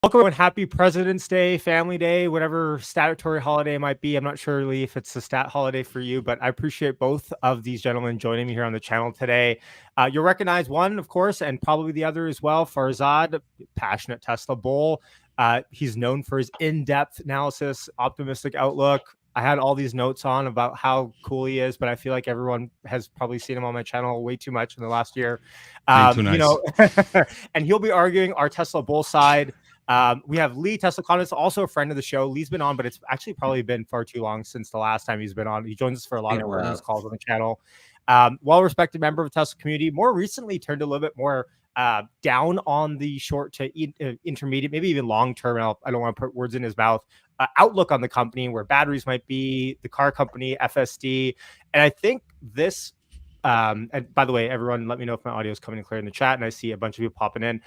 Welcome and happy President's Day, Family Day, whatever statutory holiday it might be. I'm not sure, Lee, if it's a stat holiday for you, but I appreciate both of these gentlemen joining me here on the channel today. You'll recognize one, of course, and probably the other as well, Farzad, passionate Tesla bull. He's known for his in-depth analysis, optimistic outlook. I had all these notes on about how cool he is, but I feel like everyone has probably seen him on my channel way too much in the last year. Too nice. You know, and he'll be arguing our Tesla bull side. We have Lee Tesla Economist, also a friend of the show. Lee's been on, but it's actually probably been far too long since the last time he's been on. He joins us for a lot of earnings calls on the channel. Well-respected member of the Tesla community. More recently turned a little bit more down on the short to intermediate, maybe even long-term. I don't want to put words in his mouth. Outlook on the company, where batteries might be, the car company, FSD. And I think this, and by the way, everyone, let me know if my audio is coming in clear in the chat. And I see a bunch of you popping in.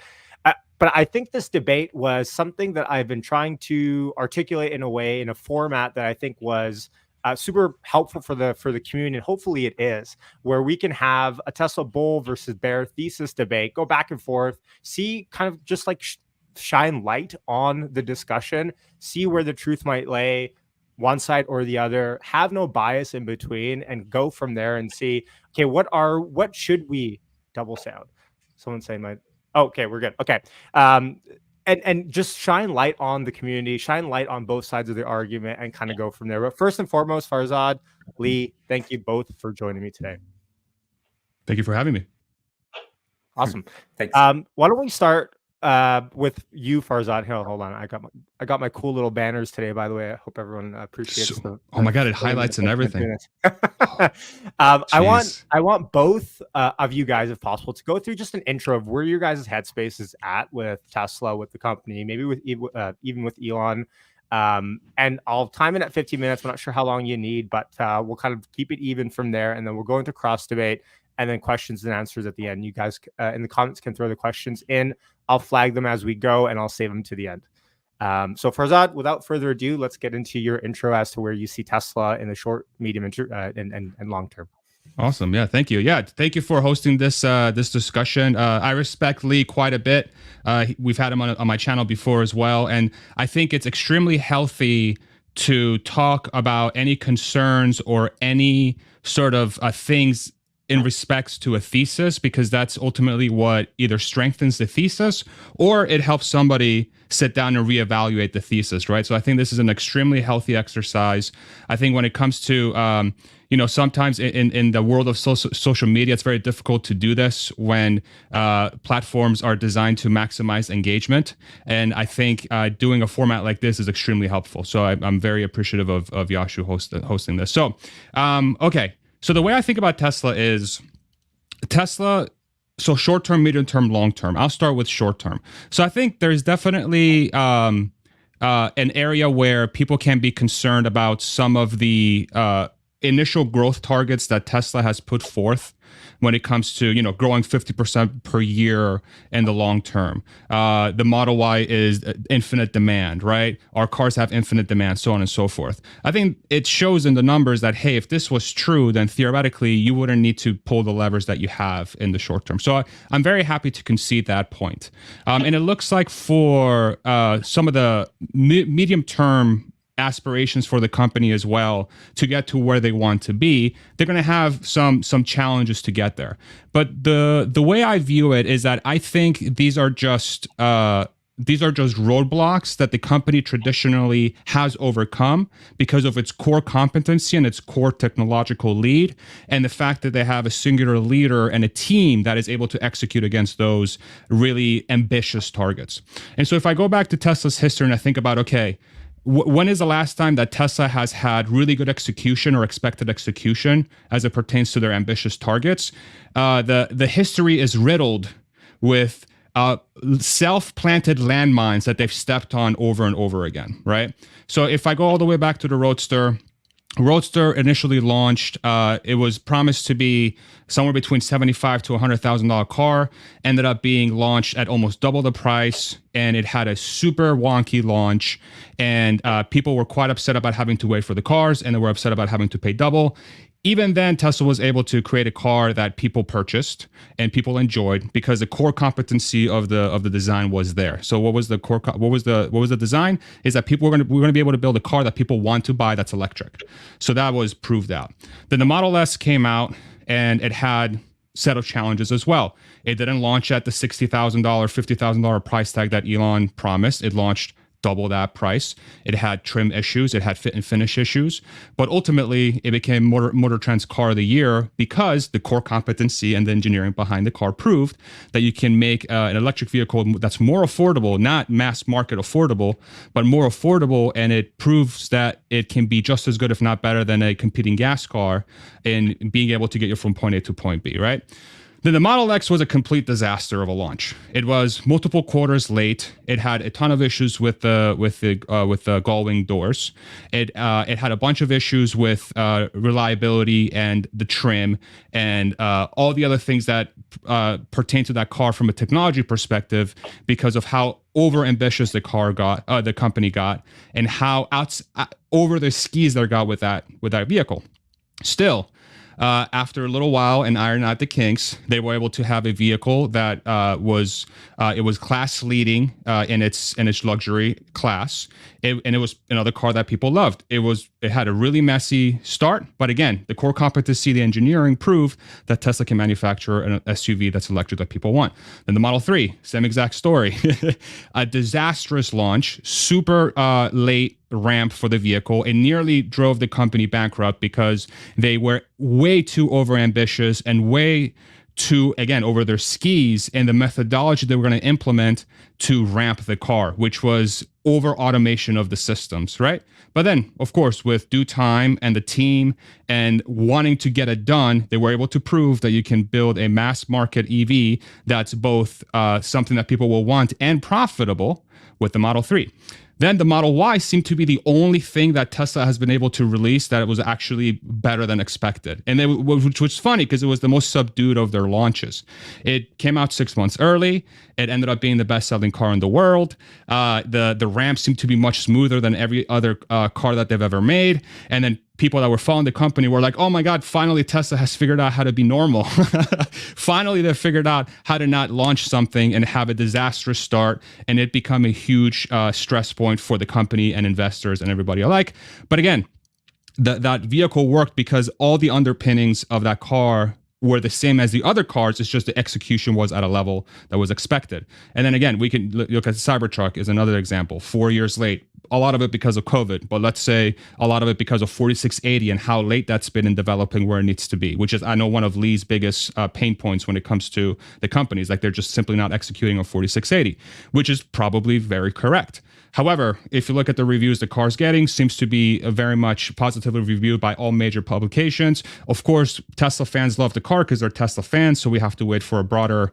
But I think this debate was something that I've been trying to articulate in a way, in a format that I think was super helpful for the community, and hopefully it is, where we can have a Tesla bull versus bear thesis debate, go back and forth, see kind of just like shine light on the discussion, see where the truth might lay, one side or the other, have no bias in between, and go from there and see, okay, what should we double sound? Someone saying my. Okay, we're good. Okay. And just shine light on the community, shine light on both sides of the argument, and kind of go from there. But first and foremost, Farzad, Lee, thank you both for joining me today. Thank you for having me. Awesome. Thanks. Why don't we start with you, Farzad? Here, hold on. I got my cool little banners today, by the way. I hope everyone appreciates them. Oh my God, it highlights and everything. I want both of you guys, if possible, to go through just an intro of where your guys' headspace is at with Tesla, with the company, maybe with even with Elon. And I'll time it at 15 minutes. I'm not sure how long you need, but we'll kind of keep it even from there. And then we'll go into cross debate and then questions and answers at the end. You guys in the comments can throw the questions in. I'll flag them as we go, and I'll save them to the end. So Farzad, without further ado, let's get into your intro as to where you see Tesla in the short, medium, and long term. Awesome. Yeah, thank you. Yeah, thank you for hosting this this discussion. I respect Lee quite a bit. We've had him on my channel before as well, and I think it's extremely healthy to talk about any concerns or any sort of things in respects to a thesis, because that's ultimately what either strengthens the thesis or it helps somebody sit down and reevaluate the thesis, right? So I think this is an extremely healthy exercise. I think when it comes to, sometimes in the world of social media, it's very difficult to do this when platforms are designed to maximize engagement. And I think doing a format like this is extremely helpful. So I'm very appreciative of Yashu hosting this. So, okay. So the way I think about Tesla is so short-term, medium-term, long-term. I'll start with short-term. So I think there's definitely an area where people can be concerned about some of the initial growth targets that Tesla has put forth when it comes to, growing 50% per year in the long term. The Model Y is infinite demand, right? Our cars have infinite demand, so on and so forth. I think it shows in the numbers that, hey, if this was true, then theoretically you wouldn't need to pull the levers that you have in the short term. So I'm very happy to concede that point. And it looks like for some of the medium term aspirations for the company as well to get to where they want to be, they're going to have some challenges to get there. But the way I view it is that I think these are just roadblocks that the company traditionally has overcome because of its core competency and its core technological lead, and the fact that they have a singular leader and a team that is able to execute against those really ambitious targets. And so if I go back to Tesla's history and I think about, okay, when is the last time that Tesla has had really good execution or expected execution as it pertains to their ambitious targets? The history is riddled with self-planted landmines that they've stepped on over and over again, right? So if I go all the way back to the Roadster initially launched, it was promised to be somewhere between $75,000 to $100,000 car, ended up being launched at almost double the price, and it had a super wonky launch, and people were quite upset about having to wait for the cars, and they were upset about having to pay double. even then, Tesla was able to create a car that people purchased and people enjoyed because the core competency of the design was there. So what was the core? What was the design? Is that we're going to be able to build a car that people want to buy that's electric. So that was proved out. Then the Model S came out and it had set of challenges as well. It didn't launch at the $60,000, $50,000 price tag that Elon promised. It launched double that price. It had trim issues. It had fit and finish issues. But ultimately, it became Motor Trend's car of the year because the core competency and the engineering behind the car proved that you can make an electric vehicle that's more affordable, not mass market affordable, but more affordable. And it proves that it can be just as good, if not better, than a competing gas car in being able to get you from point A to point B, right? Then the Model X was a complete disaster of a launch. It was multiple quarters late. It had a ton of issues with the gull-wing doors. It had a bunch of issues with reliability and the trim and all the other things that pertain to that car from a technology perspective because of how over-ambitious the company got, and how over the skis they got with that vehicle. Still, after a little while and iron out the kinks, they were able to have a vehicle that was class leading in its luxury class, and it was another car that people loved. It had a really messy start, but again, the core competency, the engineering proved that Tesla can manufacture an SUV that's electric that people want. Then the Model 3, same exact story, a disastrous launch, super late ramp for the vehicle. It nearly drove the company bankrupt because they were way too overambitious and way too, again, over their skis in the methodology they were going to implement to ramp the car, which was over automation of the systems, right? But then, of course, with due time and the team and wanting to get it done, they were able to prove that you can build a mass market EV that's both something that people will want and profitable with the Model 3. Then the Model Y seemed to be the only thing that Tesla has been able to release that it was actually better than expected. And which was funny because it was the most subdued of their launches. It came out 6 months early. It ended up being the best-selling car in the world. The ramp seemed to be much smoother than every other car that they've ever made. And then people that were following the company were like, oh my God, finally Tesla has figured out how to be normal. Finally, they figured out how to not launch something and have a disastrous start and it become a huge stress point for the company and investors and everybody alike. But again, that vehicle worked because all the underpinnings of that car were the same as the other cars. It's just the execution was at a level that was expected. And then again, we can look at the Cybertruck is another example. 4 years late, a lot of it because of COVID, but let's say a lot of it because of 4680 and how late that's been in developing where it needs to be, which is, I know, one of Lee's biggest pain points when it comes to the companies. Like they're just simply not executing on 4680, which is probably very correct. However, if you look at the reviews the car's getting, seems to be very much positively reviewed by all major publications. Of course, Tesla fans love the car because they're Tesla fans, so we have to wait for a broader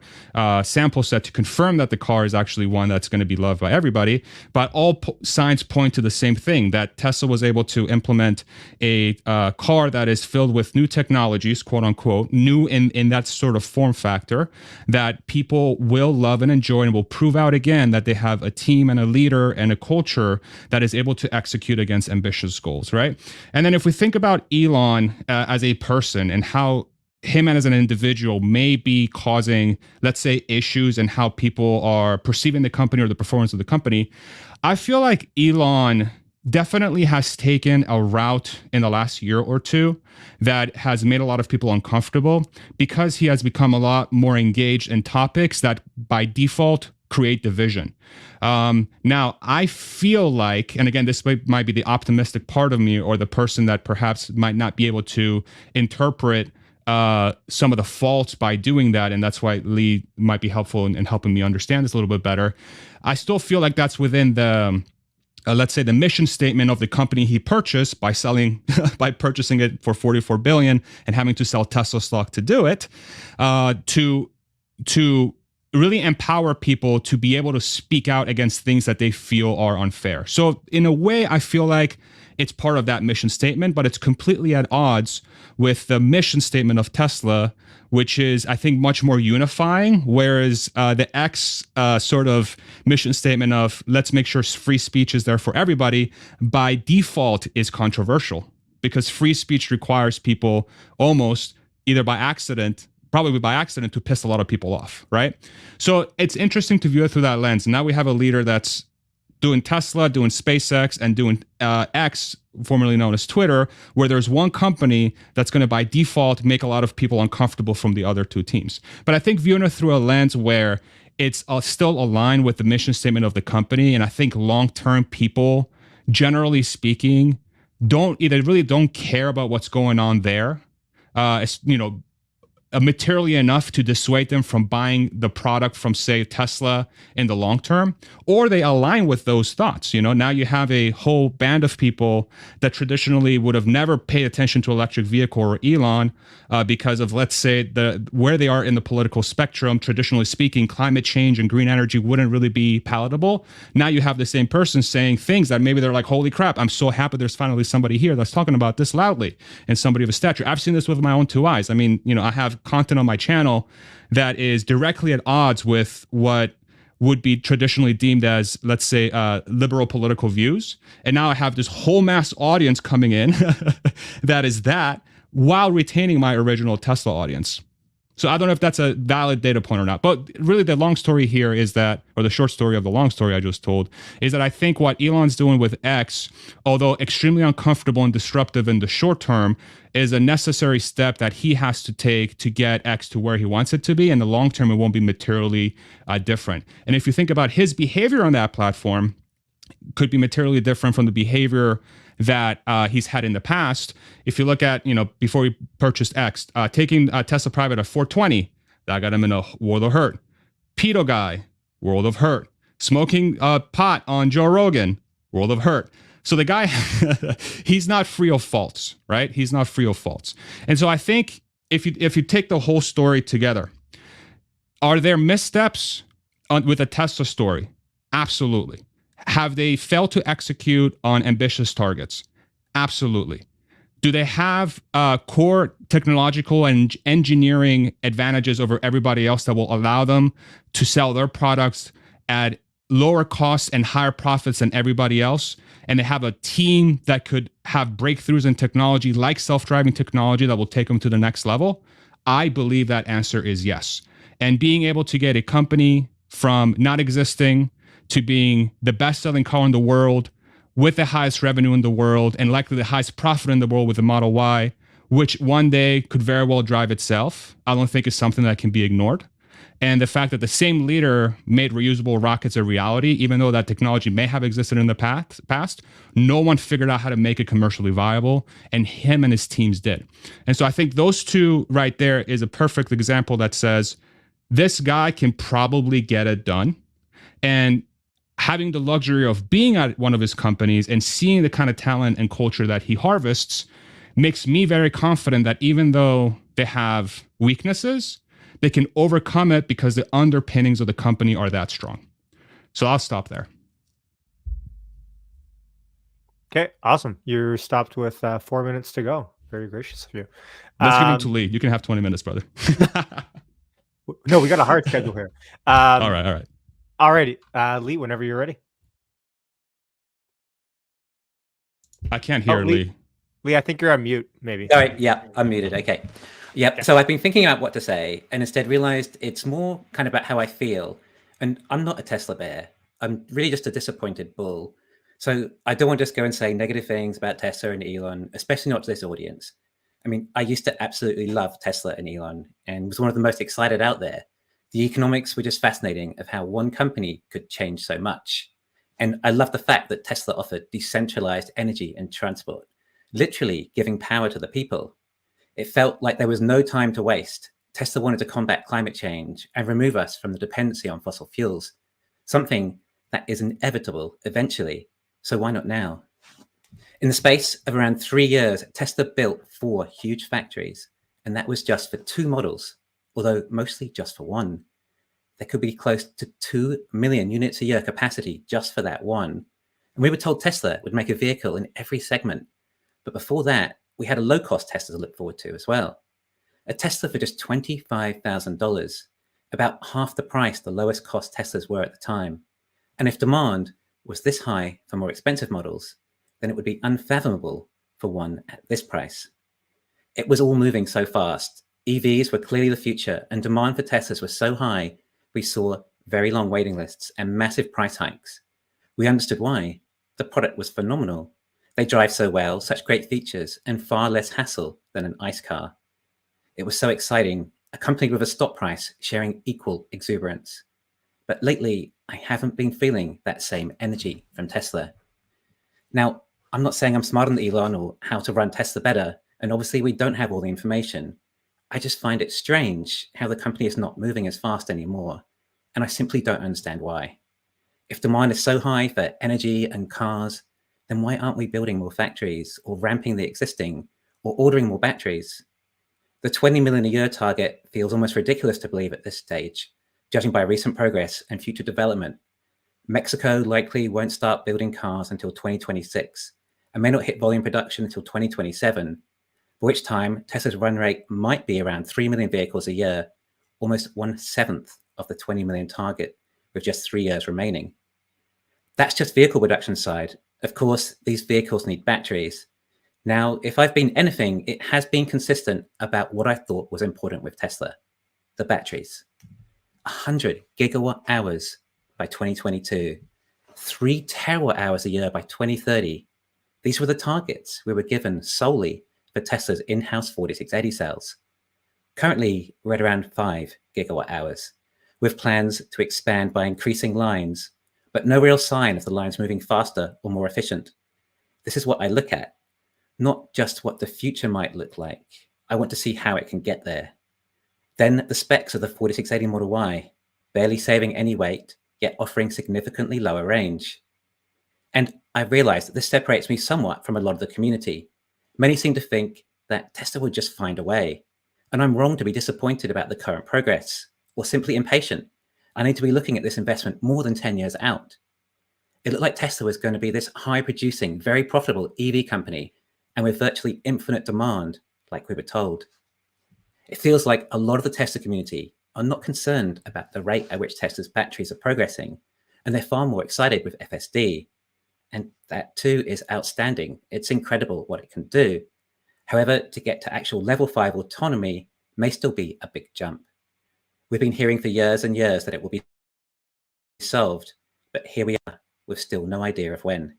sample set to confirm that the car is actually one that's going to be loved by everybody. But all signs point to the same thing, that Tesla was able to implement a car that is filled with new technologies, quote unquote, new in that sort of form factor, that people will love and enjoy and will prove out again that they have a team and a leader and a culture that is able to execute against ambitious goals, right? And then if we think about Elon as a person and how him as an individual may be causing, let's say, issues and how people are perceiving the company or the performance of the company, I feel like Elon definitely has taken a route in the last year or two that has made a lot of people uncomfortable because he has become a lot more engaged in topics that by default create division. Now, I feel like, and again, this might be the optimistic part of me or the person that perhaps might not be able to interpret some of the faults by doing that, and that's why Lee might be helpful in helping me understand this a little bit better. I still feel like that's within the let's say the mission statement of the company he purchased by purchasing it for $44 billion and having to sell Tesla stock to do it, to really empower people to be able to speak out against things that they feel are unfair. So in a way, I feel like it's part of that mission statement, but it's completely at odds with the mission statement of Tesla, which is, I think, much more unifying, whereas the X sort of mission statement of let's make sure free speech is there for everybody, by default is controversial. because free speech requires people almost either by accident, probably by accident, to piss a lot of people off, right? So it's interesting to view it through that lens. And now we have a leader that's doing Tesla, doing SpaceX, and doing X, formerly known as Twitter, where there's one company that's going to by default make a lot of people uncomfortable from the other two teams. But I think viewing it through a lens where it's still aligned with the mission statement of the company, and I think long-term people, generally speaking, really don't care about what's going on there. It's, materially enough to dissuade them from buying the product from, say, Tesla in the long term, or they align with those thoughts. Now you have a whole band of people that traditionally would have never paid attention to electric vehicle or Elon because of, let's say, where they are in the political spectrum. Traditionally speaking, climate change and green energy wouldn't really be palatable. Now you have the same person saying things that maybe they're like, holy crap, I'm so happy there's finally somebody here that's talking about this loudly, and somebody of a stature. I've seen this with my own two eyes. I mean, I have content on my channel that is directly at odds with what would be traditionally deemed as, let's say, liberal political views. And now I have this whole mass audience coming in that is that, while retaining my original Tesla audience. So I don't know if that's a valid data point or not. But really the long story here is that, or the short story of the long story I just told, is that I think what Elon's doing with X, although extremely uncomfortable and disruptive in the short term, is a necessary step that he has to take to get X to where he wants it to be. In the long term, it won't be materially different. And if you think about his behavior on that platform, could be materially different from the behavior that he's had in the past. If you look at, before he purchased X, taking Tesla private at 420, that got him in a world of hurt. Pedo guy, world of hurt. Smoking pot on Joe Rogan, world of hurt. So the guy, he's not free of faults, right? He's not free of faults. And so I think if you take the whole story together, are there missteps with the Tesla story? Absolutely. Have they failed to execute on ambitious targets? Absolutely. Do they have core technological and engineering advantages over everybody else that will allow them to sell their products at lower costs and higher profits than everybody else? And they have a team that could have breakthroughs in technology like self-driving technology that will take them to the next level? I believe that answer is yes. And being able to get a company from not existing to being the best-selling car in the world, with the highest revenue in the world, and likely the highest profit in the world with the Model Y, which one day could very well drive itself, I don't think is something that can be ignored. And the fact that the same leader made reusable rockets a reality, even though that technology may have existed in the past, no one figured out how to make it commercially viable, and him and his teams did. And so I think those two right there is a perfect example that says, this guy can probably get it done. And having the luxury of being at one of his companies and seeing the kind of talent and culture that he harvests makes me very confident that even though they have weaknesses, they can overcome it because the underpinnings of the company are that strong. So I'll stop there. Okay, awesome. You're stopped with 4 minutes to go. Very gracious of you. Let's give him to Lee. You can have 20 minutes, brother. No, we got a hard schedule here. All right. Alrighty, Lee, whenever you're ready. I can't hear Lee. Lee, I think you're on mute, maybe. All right, yeah, I'm muted. Okay. Yep. So I've been thinking about what to say, and instead realized it's more kind of about how I feel. And I'm not a Tesla bear. I'm really just a disappointed bull. So I don't want to just go and say negative things about Tesla and Elon, especially not to this audience. I mean, I used to absolutely love Tesla and Elon and was one of the most excited out there. The economics were just fascinating of how one company could change so much. And I love the fact that Tesla offered decentralized energy and transport, literally giving power to the people. It felt like there was no time to waste. Tesla wanted to combat climate change and remove us from the dependency on fossil fuels, something that is inevitable eventually. So why not now? In the space of around 3 years, Tesla built 4 huge factories, and that was just for 2 models, although mostly just for one. There could be close to 2 million units a year capacity just for that one. And we were told Tesla would make a vehicle in every segment. But before that, we had a low-cost Tesla to look forward to as well. A Tesla for just $25,000, about half the price the lowest cost Teslas were at the time. And if demand was this high for more expensive models, then it would be unfathomable for one at this price. It was all moving so fast. EVs were clearly the future, and demand for Teslas was so high, we saw very long waiting lists and massive price hikes. We understood why. The product was phenomenal. They drive so well, such great features, and far less hassle than an ICE car. It was so exciting, accompanied with a stock price sharing equal exuberance. But lately, I haven't been feeling that same energy from Tesla. Now, I'm not saying I'm smarter than Elon or how to run Tesla better, and obviously we don't have all the information. I just find it strange how the company is not moving as fast anymore, and I simply don't understand why. If demand is so high for energy and cars, then why aren't we building more factories or ramping the existing or ordering more batteries? The 20 million a year target feels almost ridiculous to believe at this stage, judging by recent progress and future development. Mexico likely won't start building cars until 2026 and may not hit volume production until 2027, by which time Tesla's run rate might be around 3 million vehicles a year, almost 1/7 of the 20 million target, with just 3 years remaining. That's just vehicle production side. Of course, these vehicles need batteries. Now, if I've been anything, it has been consistent about what I thought was important with Tesla, the batteries. 100 gigawatt hours by 2022, 3 terawatt hours a year by 2030. These were the targets we were given solely for Tesla's in-house 4680 cells. Currently, we're at around 5 gigawatt hours, with plans to expand by increasing lines, but no real sign of the lines moving faster or more efficient. This is what I look at, not just what the future might look like. I want to see how it can get there. Then the specs of the 4680 Model Y, barely saving any weight, yet offering significantly lower range. And I realized that this separates me somewhat from a lot of the community. Many seem to think that Tesla would just find a way. And I'm wrong to be disappointed about the current progress, or simply impatient. I need to be looking at this investment more than 10 years out. It looked like Tesla was going to be this high-producing, very profitable EV company, and with virtually infinite demand, like we were told. It feels like a lot of the Tesla community are not concerned about the rate at which Tesla's batteries are progressing, and they're far more excited with FSD. And that too is outstanding. It's incredible what it can do. However, to get to actual level 5 autonomy may still be a big jump. We've been hearing for years and years that it will be solved, but here we are with still no idea of when.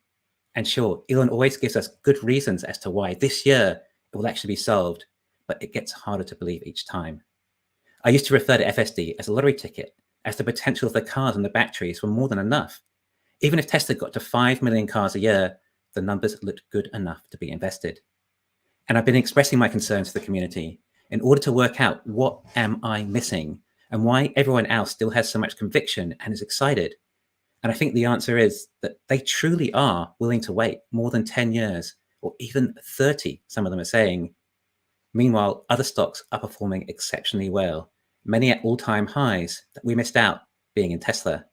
And sure, Elon always gives us good reasons as to why this year it will actually be solved, but it gets harder to believe each time. I used to refer to FSD as a lottery ticket, as the potential of the cars and the batteries were more than enough. Even if Tesla got to 5 million cars a year, the numbers looked good enough to be invested. And I've been expressing my concerns to the community in order to work out what am I missing and why everyone else still has so much conviction and is excited. And I think the answer is that they truly are willing to wait more than 10 years or even 30, some of them are saying. Meanwhile, other stocks are performing exceptionally well, many at all-time highs that we missed out being in Tesla.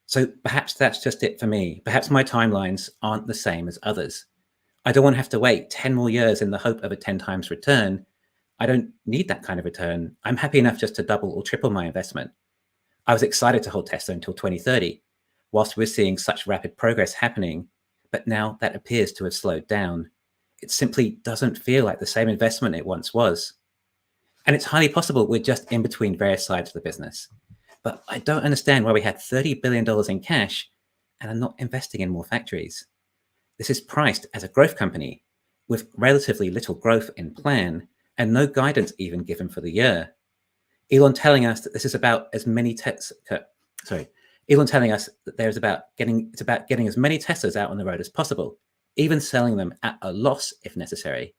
So perhaps that's just it for me. Perhaps my timelines aren't the same as others. I don't want to have to wait 10 more years in the hope of a 10 times return. I don't need that kind of return. I'm happy enough just to double or triple my investment. I was excited to hold Tesla until 2030, whilst we're seeing such rapid progress happening, but now that appears to have slowed down. It simply doesn't feel like the same investment it once was. And it's highly possible we're just in between various sides of the business. But I don't understand why we had $30 billion in cash and are not investing in more factories. This is priced as a growth company with relatively little growth in plan and no guidance even given for the year. Elon telling us that this is about as many Elon telling us that it's about getting as many Teslas out on the road as possible, even selling them at a loss if necessary,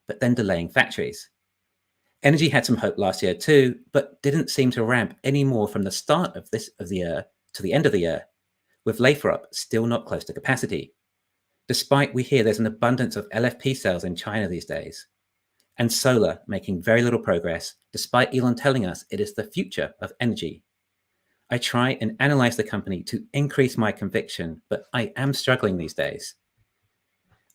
but then delaying factories. Energy had some hope last year too, but didn't seem to ramp any more from the start of the year to the end of the year, with Lathrop still not close to capacity, despite we hear there's an abundance of LFP cells in China these days, and solar making very little progress, despite Elon telling us it is the future of energy. I try and analyze the company to increase my conviction, but I am struggling these days.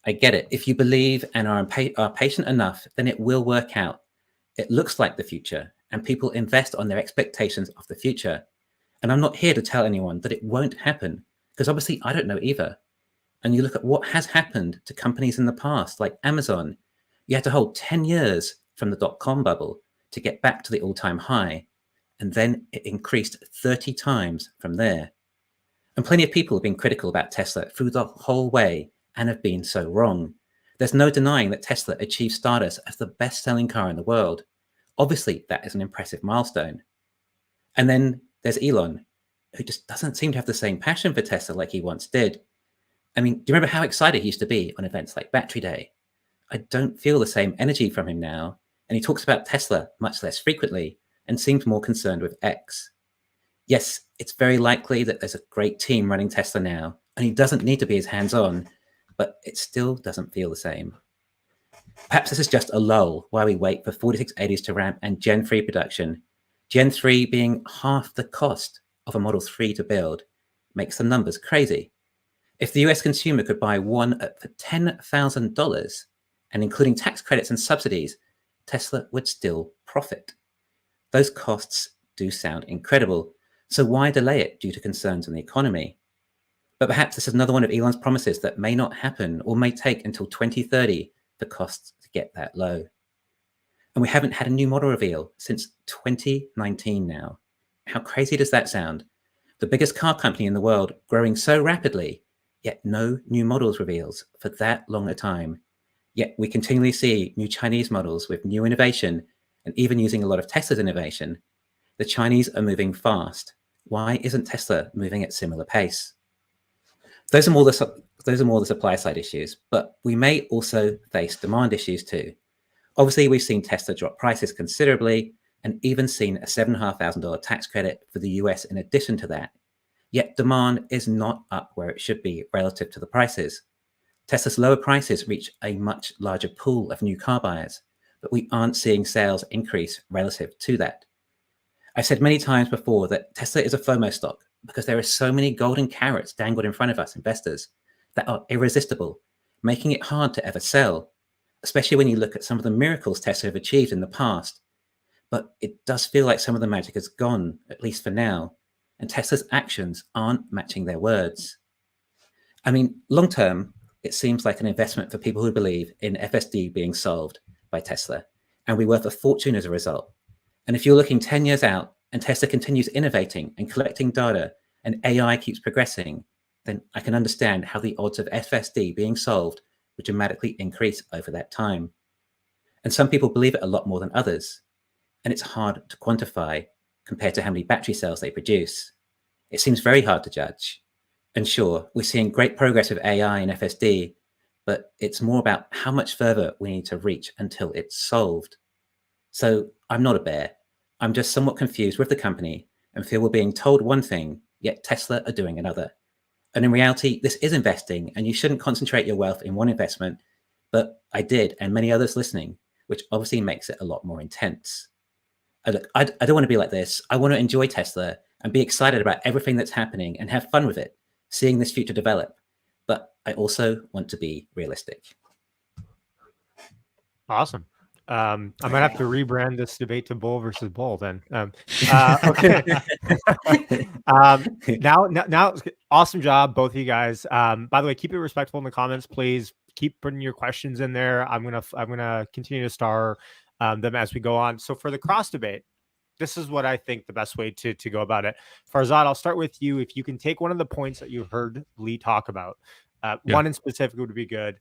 I get it. If you believe and are patient enough, then it will work out. It looks like the future, and people invest on their expectations of the future. And I'm not here to tell anyone that it won't happen, because obviously I don't know either. And you look at what has happened to companies in the past, like Amazon. You had to hold 10 years from the dot-com bubble to get back to the all-time high. And then it increased 30 times from there. And plenty of people have been critical about Tesla through the whole way and have been so wrong. There's no denying that Tesla achieved status as the best-selling car in the world. Obviously, that is an impressive milestone. And then there's Elon, who just doesn't seem to have the same passion for Tesla like he once did. I mean, do you remember how excited he used to be on events like Battery Day? I don't feel the same energy from him now, and he talks about Tesla much less frequently and seems more concerned with X. Yes, it's very likely that there's a great team running Tesla now, and he doesn't need to be as hands-on, but it still doesn't feel the same. Perhaps this is just a lull while we wait for 4680s to ramp and Gen 3 production. Gen 3 being half the cost of a Model 3 to build makes the numbers crazy. If the US consumer could buy one for $10,000, and including tax credits and subsidies, Tesla would still profit. Those costs do sound incredible, so why delay it due to concerns in the economy? But perhaps this is another one of Elon's promises that may not happen or may take until 2030 for costs to get that low. And we haven't had a new model reveal since 2019 now. How crazy does that sound? The biggest car company in the world growing so rapidly, yet no new models reveals for that long a time. Yet we continually see new Chinese models with new innovation and even using a lot of Tesla's innovation. The Chinese are moving fast. Why isn't Tesla moving at similar pace? Those are more the supply side issues, but we may also face demand issues too. Obviously, we've seen Tesla drop prices considerably and even seen a $7,500 tax credit for the US in addition to that. Yet demand is not up where it should be relative to the prices. Tesla's lower prices reach a much larger pool of new car buyers, but we aren't seeing sales increase relative to that. I've said many times before that Tesla is a FOMO stock because there are so many golden carrots dangled in front of us investors that are irresistible, making it hard to ever sell, especially when you look at some of the miracles Tesla have achieved in the past. But it does feel like some of the magic has gone, at least for now, and Tesla's actions aren't matching their words. I mean, long term, it seems like an investment for people who believe in FSD being solved by Tesla, and we're worth a fortune as a result. And if you're looking 10 years out and Tesla continues innovating and collecting data and AI keeps progressing, then I can understand how the odds of FSD being solved would dramatically increase over that time. And some people believe it a lot more than others, and it's hard to quantify compared to how many battery cells they produce. It seems very hard to judge. And sure, we're seeing great progress with AI and FSD, but it's more about how much further we need to reach until it's solved. So I'm not a bear. I'm just somewhat confused with the company and feel we're being told one thing, yet Tesla are doing another. And in reality, this is investing, and you shouldn't concentrate your wealth in one investment, but I did, and many others listening, which obviously makes it a lot more intense. Look, I don't want to be like this. I want to enjoy Tesla and be excited about everything that's happening and have fun with it, seeing this future develop. But I also want to be realistic. Awesome. I might have to rebrand this debate to bull versus bull then. Okay. Now, awesome job, both of you guys. By the way, keep it respectful in the comments, please. Keep putting your questions in there. I'm gonna continue to star them as we go on. So for the cross debate, this is what I think the best way to go about it. Farzad, I'll start with you. If you can take one of the points that you heard Lee talk about, one in specific would be good.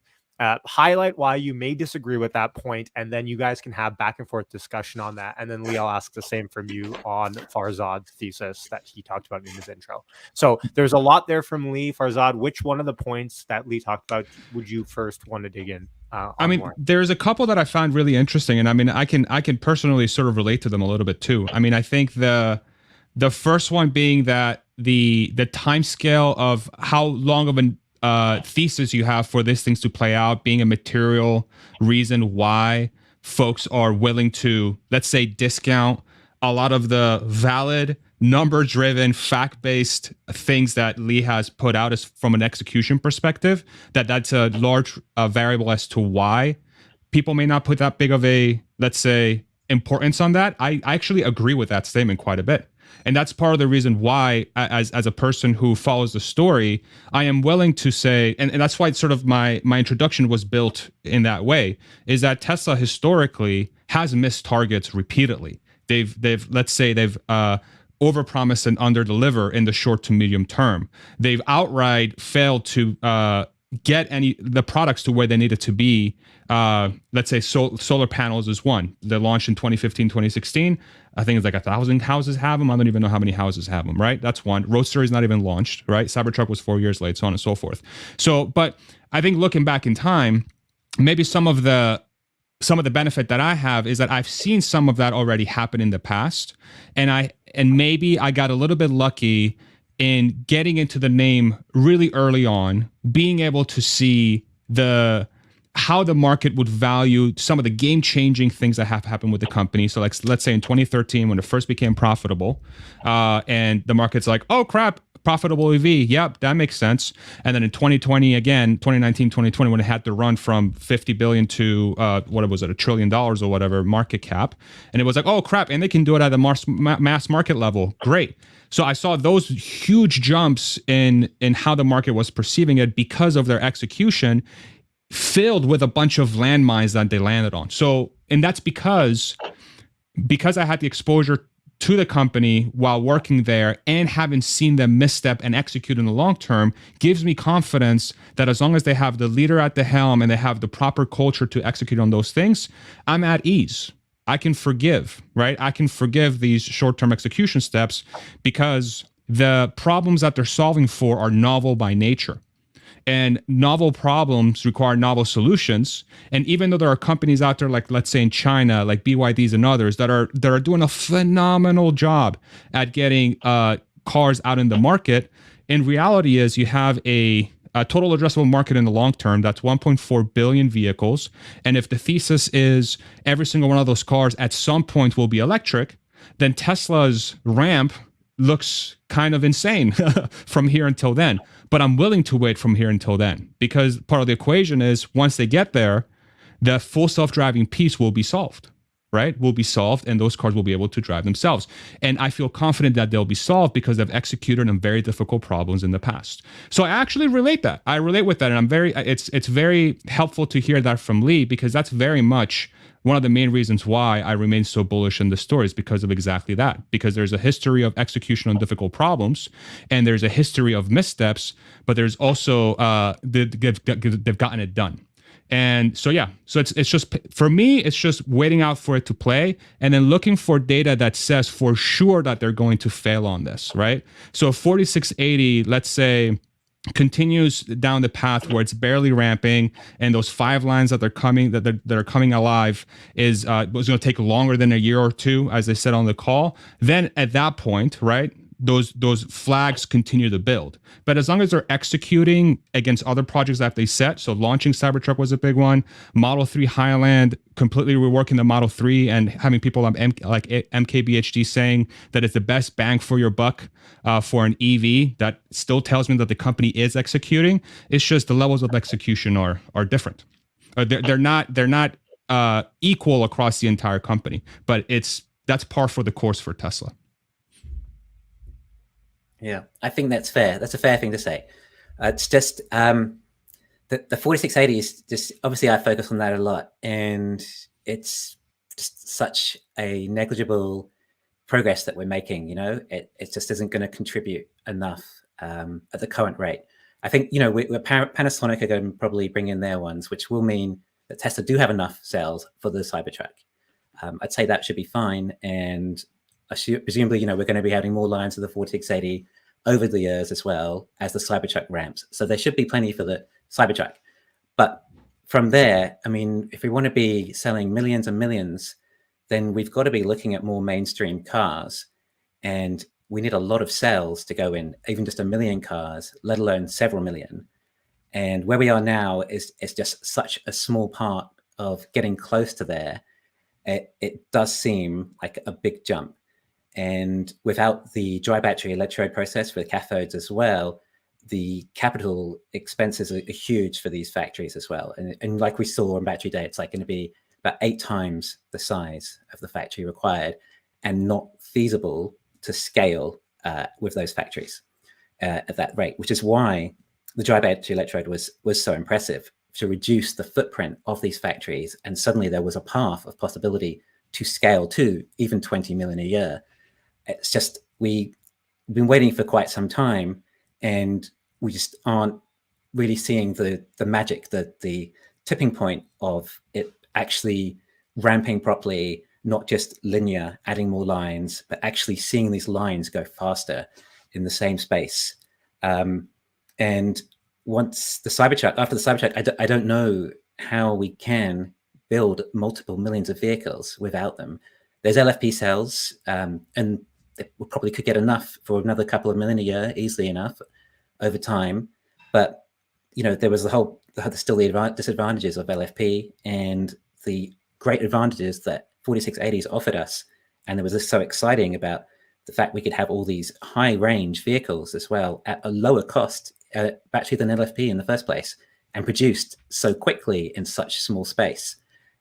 Highlight why you may disagree with that point, and then you guys can have back and forth discussion on that. And then Lee, I'll ask the same from you on Farzad's thesis that he talked about in his intro. So there's a lot there from Lee. Farzad, which one of the points that Lee talked about would you first want to dig in? I mean, there's a couple that I found really interesting, and I mean, I can personally sort of relate to them a little bit too. I mean, I think the first one being that the time scale of how long of an thesis you have for these things to play out being a material reason why folks are willing to, let's say, discount a lot of the valid, number-driven, fact-based things that Lee has put out as from an execution perspective, that's a large variable as to why people may not put that big of a, let's say, importance on that. I actually agree with that statement quite a bit. And that's part of the reason why, as a person who follows the story, I am willing to say, and that's why sort of my introduction was built in that way, is that Tesla historically has missed targets repeatedly. They've overpromise and underdeliver in the short to medium term. They've outright failed to get the products to where they needed to be. Let's say solar panels is one. They launched in 2015, 2016. I think it's like 1,000 houses have them. I don't even know how many houses have them, right? That's one. Roadster is not even launched, right? Cybertruck was 4 years late, so on and so forth. So, but I think looking back in time, maybe some of the benefit that I have is that I've seen some of that already happen in the past. And maybe I got a little bit lucky in getting into the name really early on, being able to see how the market would value some of the game-changing things that have happened with the company. So like, let's say in 2013, when it first became profitable, and the market's like, oh crap, profitable EV, yep, that makes sense. And then in 2020, again, 2019, 2020, when it had to run from 50 billion to what was it, $1 trillion or whatever market cap, and it was like, oh crap, and they can do it at a mass market level, great. So I saw those huge jumps in how the market was perceiving it because of their execution, filled with a bunch of landmines that they landed on. So, and that's because I had the exposure to the company while working there and having seen them misstep and execute in the long term, gives me confidence that as long as they have the leader at the helm and they have the proper culture to execute on those things, I'm at ease. I can forgive, right? I can forgive these short-term execution steps because the problems that they're solving for are novel by nature. And novel problems require novel solutions. And even though there are companies out there, like let's say in China, like BYDs and others, that are doing a phenomenal job at getting cars out in the market, in reality is you have a total addressable market in the long term that's 1.4 billion vehicles. And if the thesis is every single one of those cars at some point will be electric, then Tesla's ramp looks kind of insane from here until then. But I'm willing to wait from here until then, because part of the equation is once they get there, the full self-driving piece will be solved, right? Will be solved, and those cars will be able to drive themselves. And I feel confident that they'll be solved because they've executed on very difficult problems in the past. So I actually relate that. I relate with that, and it's very helpful to hear that from Lee, because that's very much one of the main reasons why I remain so bullish in the story, is because of exactly that. Because there's a history of execution on difficult problems, and there's a history of missteps, but there's also they've gotten it done. And so yeah, so it's just, for me, it's just waiting out for it to play, and then looking for data that says for sure that they're going to fail on this, right? So 4680, let's say, continues down the path where it's barely ramping, and those 5 lines that are coming alive is was going to take longer than a year or two, as they said on the call. Then at that point, right, those flags continue to build. But as long as they're executing against other projects that they set, so launching Cybertruck was a big one, Model 3 Highland, completely reworking the Model 3 and having people like MKBHD saying that it's the best bang for your buck for an EV, that still tells me that the company is executing. It's just the levels of execution are different. They're not equal across the entire company, but that's par for the course for Tesla. Yeah, I think that's fair. That's a fair thing to say. It's just the 4680 is just, obviously I focus on that a lot, and it's just such a negligible progress that we're making. You know, it just isn't going to contribute enough at the current rate. I think, you know, Panasonic are going to probably bring in their ones, which will mean that Tesla do have enough sales for the Cybertruck. I'd say that should be fine, and presumably, you know, we're going to be having more lines of the 4680 over the years as well as the Cybertruck ramps. So there should be plenty for the Cybertruck. But from there, I mean, if we want to be selling millions and millions, then we've got to be looking at more mainstream cars. And we need a lot of sales to go in, even just 1 million cars, let alone several million. And where we are now is just such a small part of getting close to there. It does seem like a big jump. And without the dry battery electrode process for the cathodes as well, the capital expenses are huge for these factories as well. And like we saw on Battery Day, it's like going to be about 8 times the size of the factory required, and not feasible to scale with those factories at that rate, which is why the dry battery electrode was so impressive, to reduce the footprint of these factories. And suddenly there was a path of possibility to scale to even 20 million a year. It's just, we've been waiting for quite some time, and we just aren't really seeing the magic, the tipping point of it actually ramping properly, not just linear, adding more lines, but actually seeing these lines go faster in the same space. And once the Cybertruck, after the Cybertruck, I don't know how we can build multiple millions of vehicles without them. There's LFP cells, and we probably could get enough for another couple of million a year, easily enough over time. But there was still the disadvantages of LFP and the great advantages that 4680s offered us. And there was this so exciting about the fact we could have all these high range vehicles as well at a lower cost battery than LFP in the first place, and produced so quickly in such small space.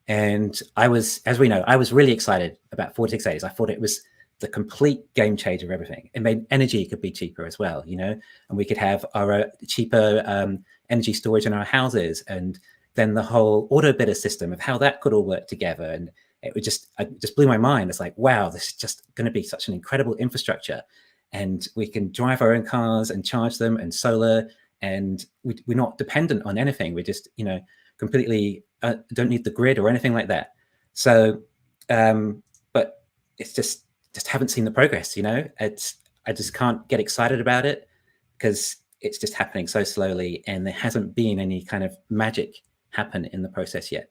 And I was really excited about 4680s. I thought it was the complete game changer of everything. It made energy could be cheaper as well, and we could have our cheaper energy storage in our houses, and then the whole auto bidder system of how that could all work together. And it just blew my mind. It's like, wow, this is just going to be such an incredible infrastructure, and we can drive our own cars and charge them, and solar, and we're not dependent on anything. We just completely don't need the grid or anything like that. So but it's just haven't seen the progress. I just can't get excited about it because it's just happening so slowly, and there hasn't been any kind of magic happen in the process yet.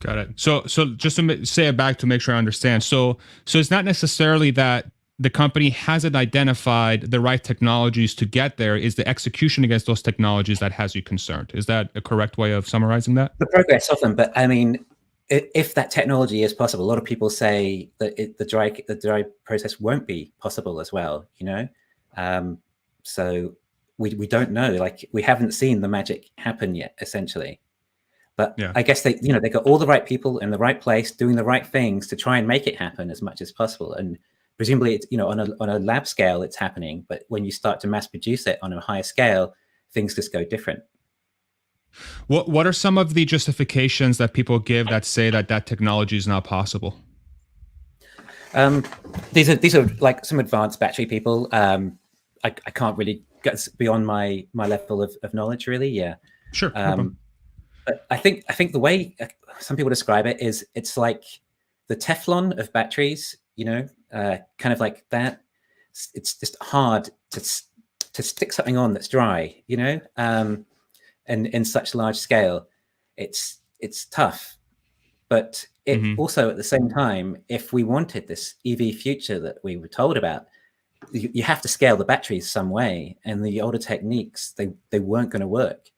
Got it. So just to say it back to make sure I understand. So it's not necessarily that the company hasn't identified the right technologies to get there. Is the execution against those technologies that has you concerned? Is that a correct way of summarizing that? The progress of them, but I mean, if that technology is possible, a lot of people say that the dry process won't be possible as well. So we don't know. Like, we haven't seen the magic happen yet, essentially. But yeah. I guess they got all the right people in the right place doing the right things to try and make it happen as much as possible. And presumably, it's, on a lab scale, it's happening. But when you start to mass produce it on a higher scale, things just go different. What are some of the justifications that people give that say that technology is not possible? These are like some advanced battery people. I can't really get beyond my level of knowledge, really. Yeah, sure. But I think the way some people describe it is it's like the Teflon of batteries. Kind of like that. It's just hard to stick something on that's dry. And in such large scale, it's tough. But it also, at the same time, if we wanted this EV future that we were told about, you have to scale the batteries some way, and the older techniques, they weren't going to work,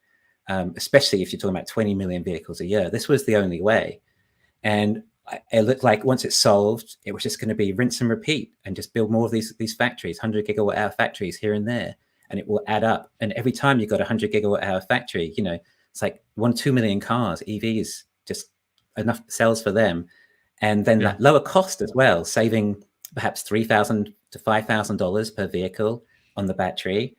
especially if you're talking about 20 million vehicles a year. This was the only way. And it looked like once it's solved, it was just going to be rinse and repeat, and just build more of these factories, 100 gigawatt hour factories here and there. And it will add up. And every time you've got a 100 gigawatt hour factory, it's like 2 million cars, EVs, just enough cells for them. And then that lower cost as well, saving perhaps $3,000 to $5,000 per vehicle on the battery.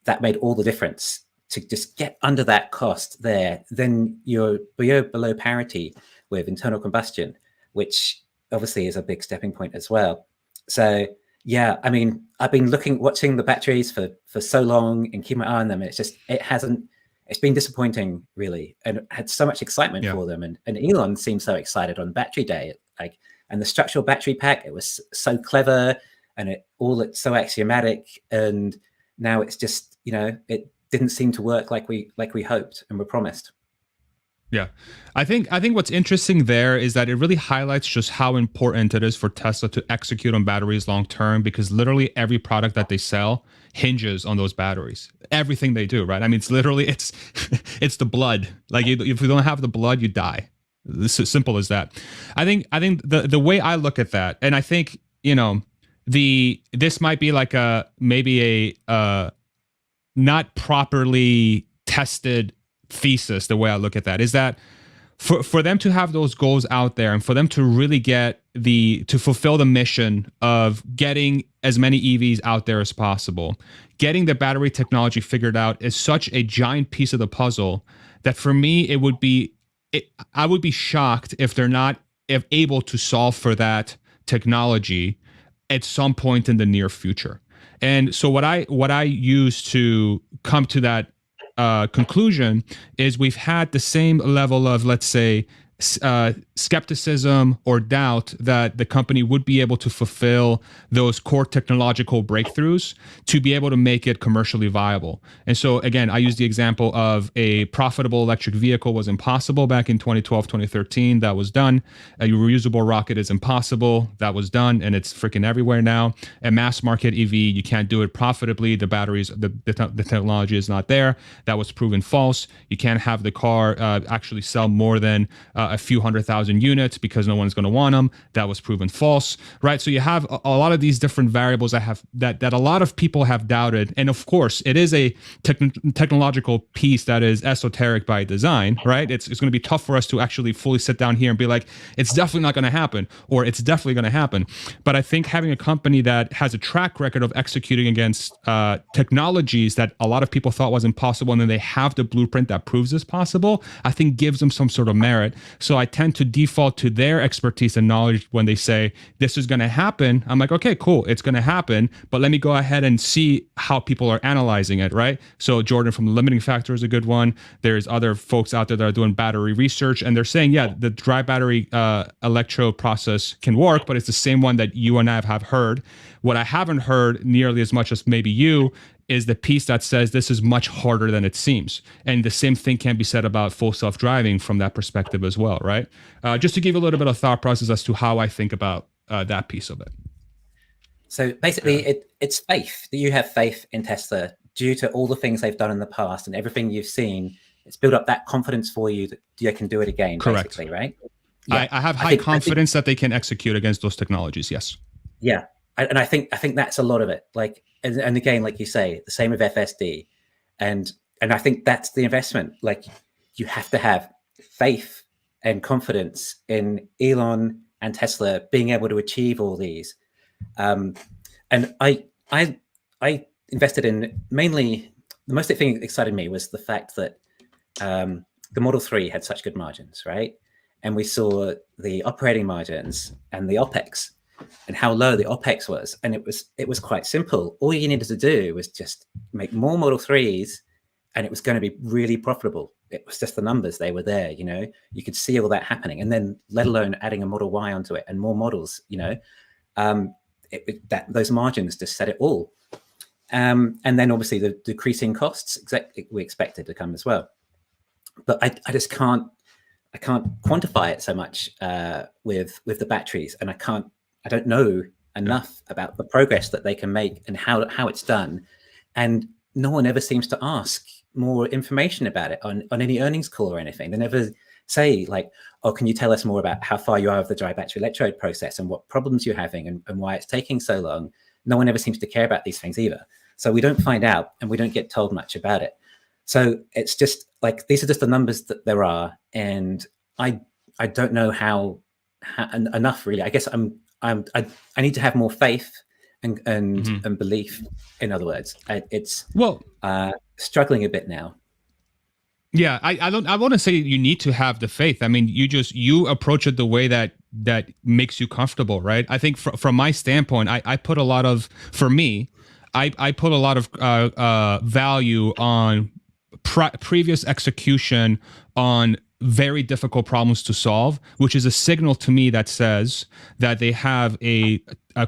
That made all the difference to just get under that cost there. Then you're below parity with internal combustion, which obviously is a big stepping point as well. So yeah, I mean, I've been watching the batteries for so long and keep my eye on them. It's been disappointing, really, and had so much excitement for them. And Elon seemed so excited on battery day, and the structural battery pack, it was so clever, and it's so axiomatic. And now it's just, it didn't seem to work like we hoped and were promised. Yeah, I think what's interesting there is that it really highlights just how important it is for Tesla to execute on batteries long term, because literally every product that they sell hinges on those batteries. Everything they do, right? I mean, it's literally it's the blood. Like, if you don't have the blood, you die. It's as simple as that. I think the way I look at that, and I think this might be like maybe a not properly tested thesis. The way I look at that is that for them to have those goals out there, and for them to really get to fulfill the mission of getting as many EVs out there as possible, getting the battery technology figured out is such a giant piece of the puzzle that for me I would be shocked if they're not able to solve for that technology at some point in the near future. And so what I use to come to that conclusion is we've had the same level of, let's say, skepticism or doubt that the company would be able to fulfill those core technological breakthroughs to be able to make it commercially viable. And so again, I use the example of a profitable electric vehicle was impossible back in 2012, 2013. That was done. A reusable rocket is impossible. That was done, and it's freaking everywhere now. A mass market EV, you can't do it profitably. The batteries, the technology is not there. That was proven false. You can't have the car actually sell more than a few 100,000 units because no one's going to want them. That was proven false, right? So you have a lot of these different variables that a lot of people have doubted. And of course, it is a technological piece that is esoteric by design, right? It's going to be tough for us to actually fully sit down here and be like, it's definitely not going to happen, or it's definitely going to happen. But I think having a company that has a track record of executing against technologies that a lot of people thought was impossible, and then they have the blueprint that proves it's possible, I think gives them some sort of merit. So I tend to default to their expertise and knowledge when they say this is going to happen. I'm like, okay, cool, it's going to happen, but let me go ahead and see how people are analyzing it, right? So Jordan from the Limiting Factor is a good one. There's other folks out there that are doing battery research, and they're saying, yeah, the dry battery electrode process can work, but it's the same one that you and I have heard. What I haven't heard nearly as much as maybe you is the piece that says this is much harder than it seems. And the same thing can be said about full self-driving from that perspective as well, right? Just to give a little bit of thought process as to how I think about that piece of it. So basically, it's faith, that you have faith in Tesla due to all the things they've done in the past and everything you've seen. It's built up that confidence for you that you can do it again, correct. Basically, right? Yeah. I have high confidence that they can execute against those technologies, yes. Yeah, and I think that's a lot of it. Like, and again, like you say, the same with FSD, and I think that's the investment. Like, you have to have faith and confidence in Elon and Tesla being able to achieve all these. And I invested in, mainly the most thing that excited me was the fact that the Model 3 had such good margins, right? And we saw the operating margins and the OPEX and how low the OPEX was. And it was quite simple. All you needed to do was just make more Model 3s and it was going to be really profitable. It was just the numbers, they were there, you know, you could see all that happening. And then let alone adding a Model Y onto it and more models, you know, those margins just said it all. And then obviously the decreasing costs we expected to come as well. But I just can't quantify it so much with the batteries, and I don't know enough about the progress that they can make and how it's done. And no one ever seems to ask more information about it on any earnings call or anything. They never say like, oh, can you tell us more about how far you are of the dry battery electrode process and what problems you're having and why it's taking so long? No one ever seems to care about these things either. So we don't find out and we don't get told much about it. So it's just like, these are just the numbers that there are. And I don't know how enough really. I guess I need to have more faith and belief. In other words, it's struggling a bit now. Yeah, I want to say you need to have the faith. I mean, you approach it the way that makes you comfortable, right? I think from my standpoint, I put a lot of, for me, I put a lot of value on previous execution on very difficult problems to solve, which is a signal to me that says that they have a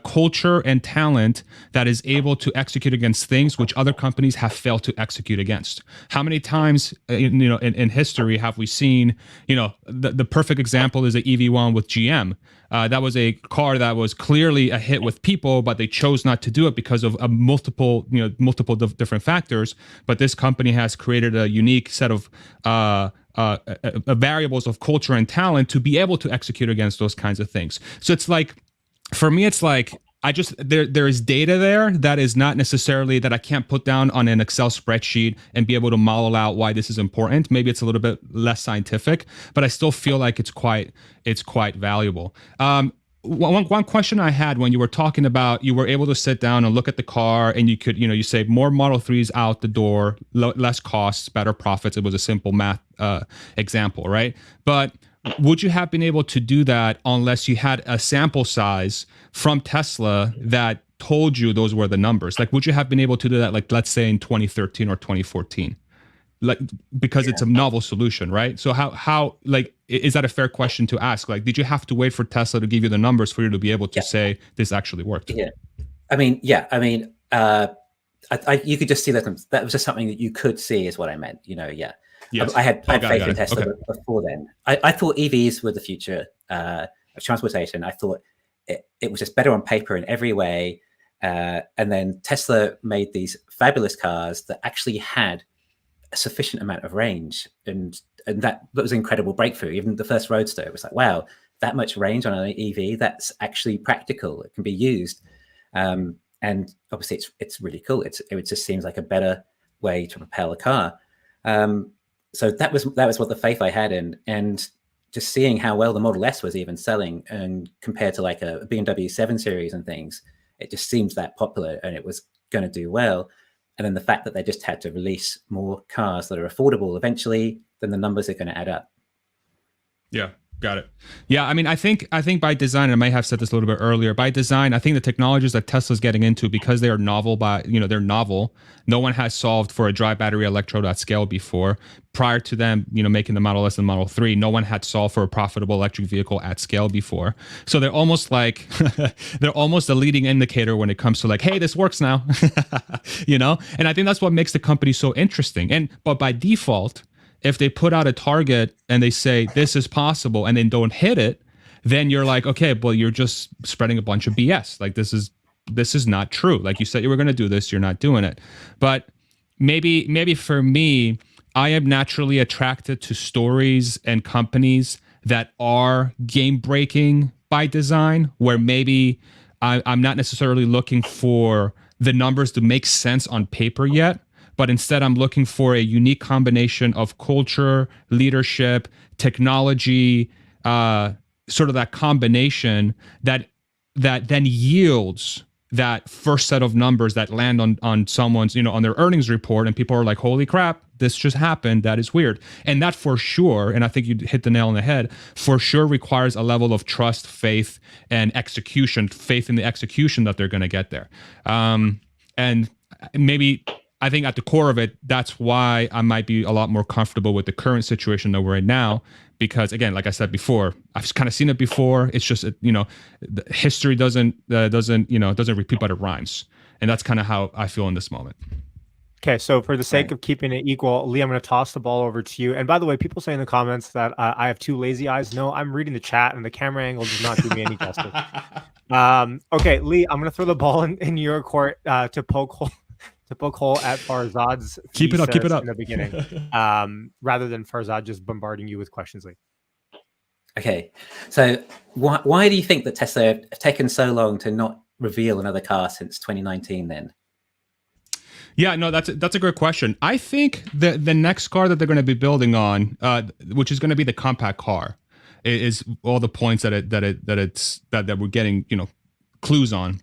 culture and talent that is able to execute against things which other companies have failed to execute against. How many times in history have we seen, the perfect example is the EV1 with GM. That was a car that was clearly a hit with people, but they chose not to do it because of multiple different factors. But this company has created a unique set of variables of culture and talent to be able to execute against those kinds of things. So it's like, for me, it's like, there is data there that is not necessarily that I can't put down on an Excel spreadsheet and be able to model out why this is important. Maybe it's a little bit less scientific, but I still feel like it's quite valuable. one question I had when you were talking about, you were able to sit down and look at the car, and you could, you say more Model 3s out the door, less costs, better profits. It was a simple math example, right? But would you have been able to do that unless you had a sample size from Tesla that told you those were the numbers? Like, would you have been able to do that, like, let's say in 2013 or 2014? Like, because it's a novel solution, right? So how like, is that a fair question to ask? Like, did you have to wait for Tesla to give you the numbers for you to be able to say this actually worked? Yeah, I mean, you could just see that was just something that you could see, is what I meant. Yes. I had faith in Tesla before then. I thought EVs were the future of transportation. I thought it was just better on paper in every way. And then Tesla made these fabulous cars that actually had a sufficient amount of range, and that was an incredible breakthrough. Even the first Roadster, it was like, wow, that much range on an EV, that's actually practical. It can be used, and obviously it's really cool. It just seems like a better way to propel a car. So that was what the faith I had in, and just seeing how well the Model S was even selling, and compared to like a BMW 7 Series and things, it just seems that popular, and it was going to do well. And then the fact that they just had to release more cars that are affordable eventually, then the numbers are going to add up. Yeah, got it. Yeah, I mean, I think by design, I may have said this a little bit earlier, by design, I think the technologies that Tesla's getting into, because they are novel they're novel. No one has solved for a dry battery electrode at scale before. Prior to them, making the Model S and Model 3, no one had solved for a profitable electric vehicle at scale before. So they're almost like, they're almost a leading indicator when it comes to like, hey, this works now, And I think that's what makes the company so interesting. But by default, if they put out a target and they say this is possible and then don't hit it, then you're like, okay, well, you're just spreading a bunch of BS. Like, this is not true. Like, you said you were going to do this, you're not doing it. But maybe for me, I am naturally attracted to stories and companies that are game breaking by design, where maybe I'm not necessarily looking for the numbers to make sense on paper yet, but instead I'm looking for a unique combination of culture, leadership, technology, sort of that combination that then yields that first set of numbers that land on someone's, on their earnings report, and people are like, holy crap, this just happened. That is weird. And that for sure, and I think you hit the nail on the head, for sure requires a level of trust, faith, and execution, faith in the execution that they're going to get there. And maybe, I think at the core of it, that's why I might be a lot more comfortable with the current situation that we're in now. Because again, like I said before, I've kind of seen it before. It's just, history doesn't repeat, but it rhymes. And that's kind of how I feel in this moment. Okay, so for the sake of keeping it equal, Lee, I'm going to toss the ball over to you. And by the way, people say in the comments that I have two lazy eyes. No, I'm reading the chat, and the camera angle does not do me any justice. Okay, Lee, I'm going to throw the ball in your court to poke hole at Farzad's keep it up in the beginning, rather than Farzad just bombarding you with questions, Lee. Okay, so why do you think that Tesla have taken so long to not reveal another car since 2019 then? Yeah, no, that's a great question. I think the next car that they're going to be building on, which is going to be the compact car, is all the points that we're getting, clues on.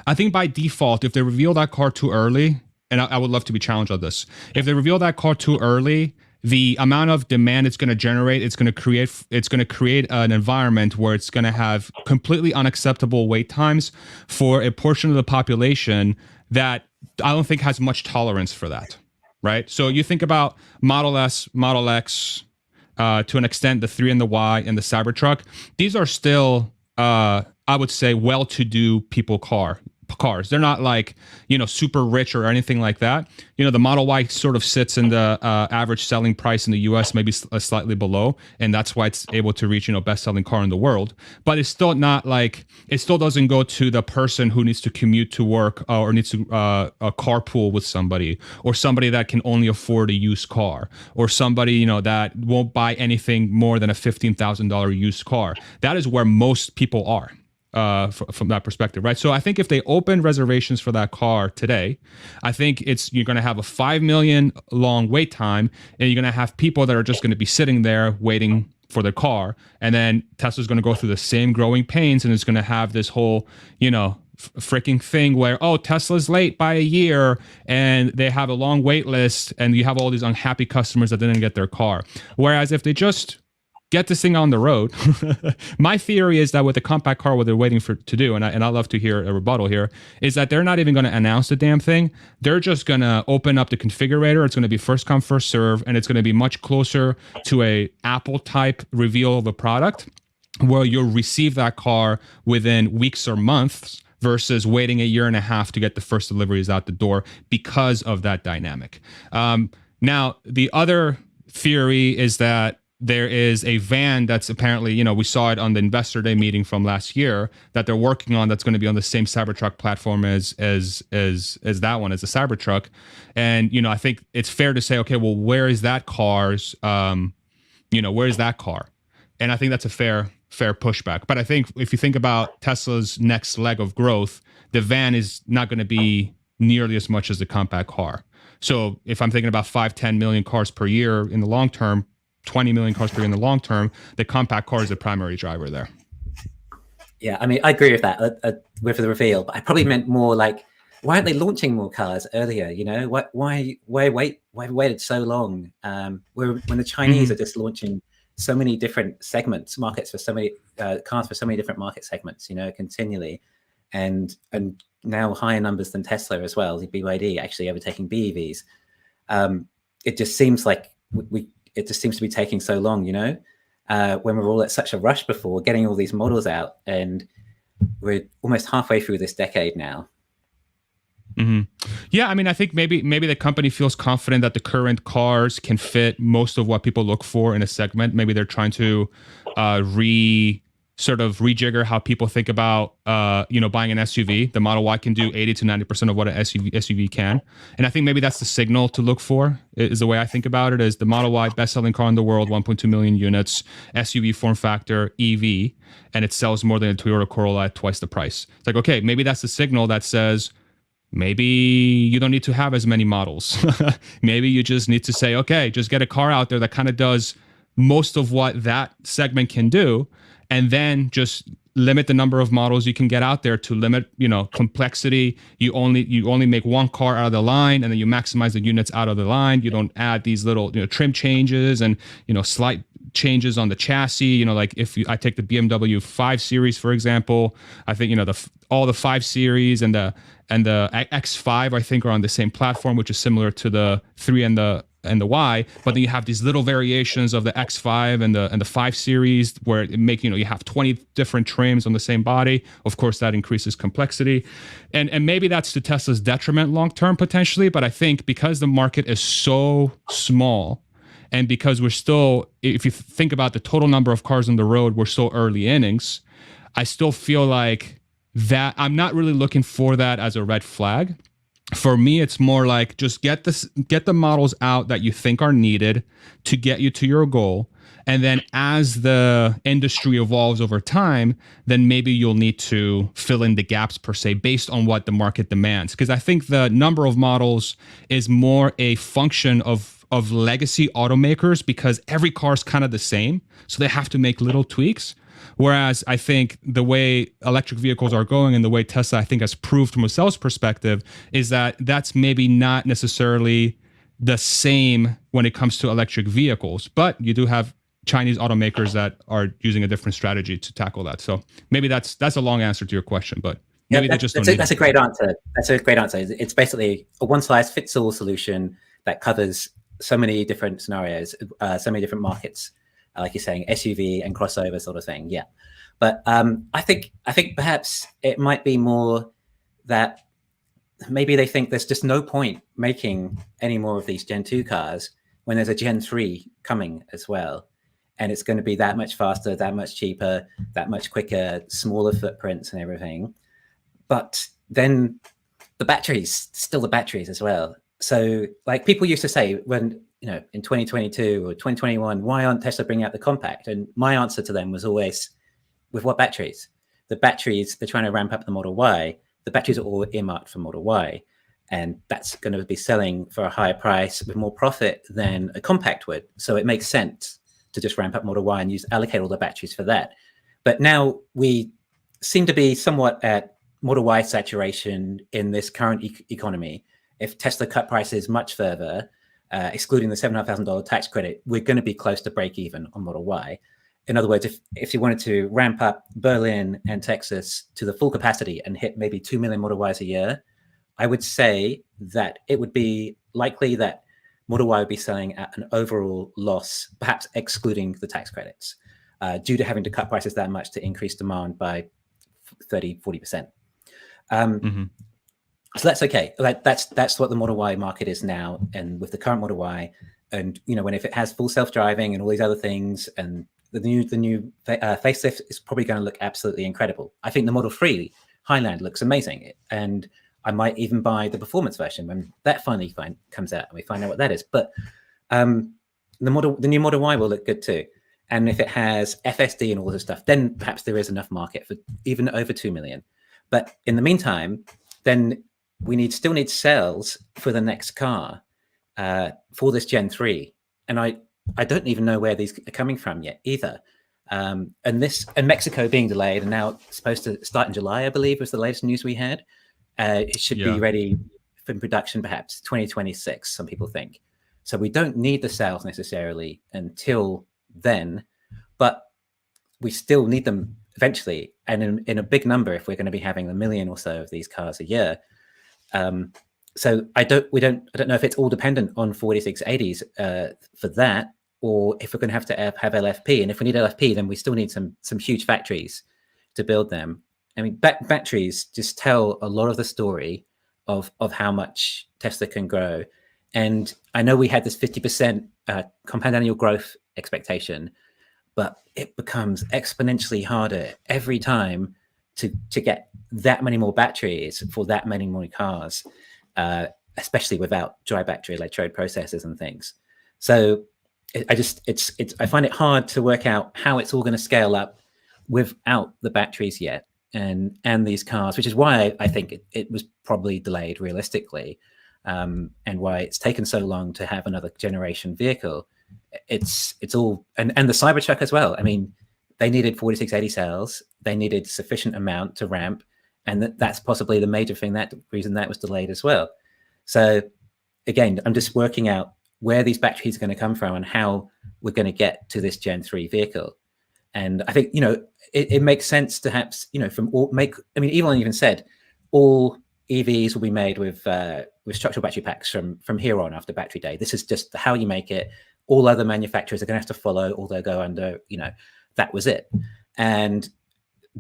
I think by default, if they reveal that car too early, and I would love to be challenged on this, if they reveal that car too early, the amount of demand it's going to generate, it's going to create an environment where it's going to have completely unacceptable wait times for a portion of the population that I don't think has much tolerance for that, right? So you think about Model S, Model X, to an extent, the 3 and the Y and the Cybertruck. These are still, I would say, well-to-do people cars. They're not like, super rich or anything like that. The Model Y sort of sits in the average selling price in the US, maybe slightly below. And that's why it's able to reach, best-selling car in the world. But it's still not like, it still doesn't go to the person who needs to commute to work or needs to carpool with somebody, or somebody that can only afford a used car, or somebody, that won't buy anything more than a $15,000 used car. That is where most people are. From that perspective, right? So I think if they open reservations for that car today, I think you're going to have a 5 million long wait time, and you're going to have people that are just going to be sitting there waiting their car, and then Tesla's going to go through the same growing pains, and it's going to have this whole, freaking thing where, oh, Tesla's late by a year and they have a long wait list, and you have all these unhappy customers that didn't get their car. Whereas if they just get this thing on the road, my theory is that with the compact car, what they're waiting to do, and I'd love to hear a rebuttal here, is that they're not even going to announce the damn thing. They're just going to open up the configurator. It's going to be first come, first serve, and it's going to be much closer to a Apple type reveal of a product, where you'll receive that car within weeks or months versus waiting a year and a half to get the first deliveries out the door because of that dynamic. Now, the other theory is that there is a van that's apparently, we saw it on the Investor Day meeting from last year that they're working on, that's going to be on the same Cybertruck platform as that one, as the Cybertruck. And, I think it's fair to say, okay, well, where is that car's, where is that car? And I think that's a fair pushback. But I think if you think about Tesla's next leg of growth, the van is not going to be nearly as much as the compact car. So if I'm thinking about 5-10 million cars per year in the long term, 20 million cars per year in the long term, the compact car is the primary driver there. Yeah, I mean, I agree with that with the reveal, but I probably meant more like, why aren't they launching more cars earlier? Why waited so long? When the Chinese are just launching so many different markets for so many cars for so many different market segments, continually, and now higher numbers than Tesla as well. The BYD actually overtaking BEVs. It just seems like it just seems to be taking so long, when we're all at such a rush before getting all these models out, and we're almost halfway through this decade now. Mm-hmm. Yeah, I mean, I think maybe the company feels confident that the current cars can fit most of what people look for in a segment. Maybe they're trying to rejigger how people think about buying an SUV. The Model Y can do 80 to 90% of what an SUV can, and I think maybe that's the signal to look for. Is the way I think about it, is the Model Y, best-selling car in the world, 1.2 million units, SUV form factor, EV, and it sells more than a Toyota Corolla at twice the price. It's like, okay, maybe that's the signal that says, maybe you don't need to have as many models. Maybe you just need to say, okay, just get a car out there that kind of does most of what that segment can do, and then just limit the number of models you can get out there to limit, complexity. You only make one car out of the line, and then you maximize the units out of the line. You don't add these little, trim changes and, slight changes on the chassis. Like if I take the BMW 5 Series, for example, I think, all the 5 Series and the X5, I think, are on the same platform, which is similar to the 3 and the Y, but then you have these little variations of the X5 and the 5 Series where it you have 20 different trims on the same body. Of course, that increases complexity, and maybe that's to Tesla's detriment long term potentially. But I think because the market is so small, and because we're still, if you think about the total number of cars on the road, we're still early innings. I still feel like that I'm not really looking for that as a red flag. For me, it's more like just get the models out that you think are needed to get you to your goal. And then as the industry evolves over time, then maybe you'll need to fill in the gaps per se based on what the market demands. Because I think the number of models is more a function of legacy automakers, because every car is kind of the same. So they have to make little tweaks. Whereas I think the way electric vehicles are going and the way Tesla, I think, has proved from a sales perspective is that that's maybe not necessarily the same when it comes to electric vehicles. But you do have Chinese automakers that are using a different strategy to tackle that. So maybe that's a long answer to your question, but maybe they just don't need that's a great answer. That's a great answer. It's basically a one-size-fits-all solution that covers so many different scenarios, so many different markets. Like you're saying, SUV and crossover sort of thing. Yeah. But I think perhaps it might be more that maybe they think there's just no point making any more of these Gen 2 cars when there's a Gen 3 coming as well. And it's going to be that much faster, that much cheaper, that much quicker, smaller footprints and everything. But then the batteries, still the batteries as well. So like people used to say when, in 2022 or 2021, why aren't Tesla bringing out the compact? And my answer to them was always, with what batteries? The batteries, they're trying to ramp up the Model Y. The batteries are all earmarked for Model Y. And that's going to be selling for a higher price with more profit than a compact would. So it makes sense to just ramp up Model Y and allocate all the batteries for that. But now we seem to be somewhat at Model Y saturation in this current economy. If Tesla cut prices much further, excluding the $7,500 tax credit, we're going to be close to break even on Model Y. In other words, if you wanted to ramp up Berlin and Texas to the full capacity and hit maybe 2 million Model Ys a year, I would say that it would be likely that Model Y would be selling at an overall loss, perhaps excluding the tax credits, due to having to cut prices that much to increase demand by 30, 40%. So that's okay. That's what the Model Y market is now. And with the current Model Y, and if it has full self-driving and all these other things, and the new facelift is probably going to look absolutely incredible. I think the Model 3 Highland looks amazing, and I might even buy the performance version when that finally comes out and we find out what that is. But the new Model Y will look good too. And if it has FSD and all this stuff, then perhaps there is enough market for even over 2 million. But in the meantime, then we still need cells for the next car for this Gen 3. And I don't even know where these are coming from yet either. And Mexico being delayed and now supposed to start in July, I believe, was the latest news we had. It should be ready for production perhaps 2026, some people think. So we don't need the cells necessarily until then, but we still need them eventually, and in a big number if we're going to be having 1 million or so of these cars a year. So I don't know if it's all dependent on 4680s for that, or if we're going to have LFP. And if we need LFP, then we still need some huge factories to build them. I mean, batteries just tell a lot of the story of how much Tesla can grow. And I know we had this 50% compound annual growth expectation, but it becomes exponentially harder every time to get that many more batteries for that many more cars, especially without dry battery electrode processors and things. So I find it hard to work out how it's all going to scale up without the batteries yet, and these cars, which is why I think it was probably delayed realistically, and why it's taken so long to have another generation vehicle. It's all, and the Cybertruck as well. I mean, they needed 4680 cells. They needed sufficient amount to ramp, and that's possibly the major reason that was delayed as well. So again, I'm just working out where these batteries are going to come from and how we're going to get to this Gen 3 vehicle. And I think, it makes sense to perhaps, Elon even said all EVs will be made with structural battery packs from here on after Battery Day. This is just how you make it. All other manufacturers are going to have to follow, or they'll go under, that was it. And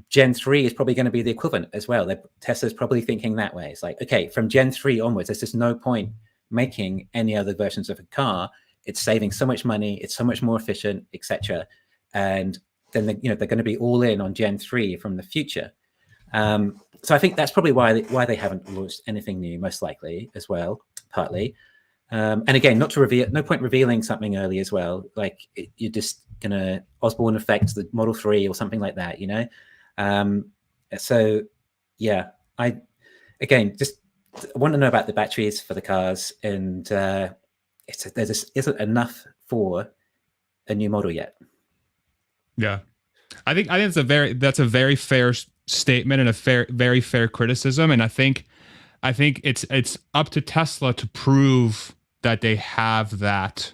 Gen 3 is probably going to be the equivalent as well. Tesla's probably thinking that way. It's like, okay, from Gen 3 onwards, there's just no point making any other versions of a car. It's saving so much money. It's so much more efficient, etc. And then they're going to be all in on Gen 3 from the future. So I think that's probably why they haven't launched anything new, most likely as well, partly. And again, no point revealing something early as well. Like you're just gonna Osborne affect the Model 3 or something like that, So yeah, I just want to know about the batteries for the cars, and there just isn't enough for a new model yet. Yeah, I think that's a very fair statement and a very fair criticism, and I think it's up to Tesla to prove that they have that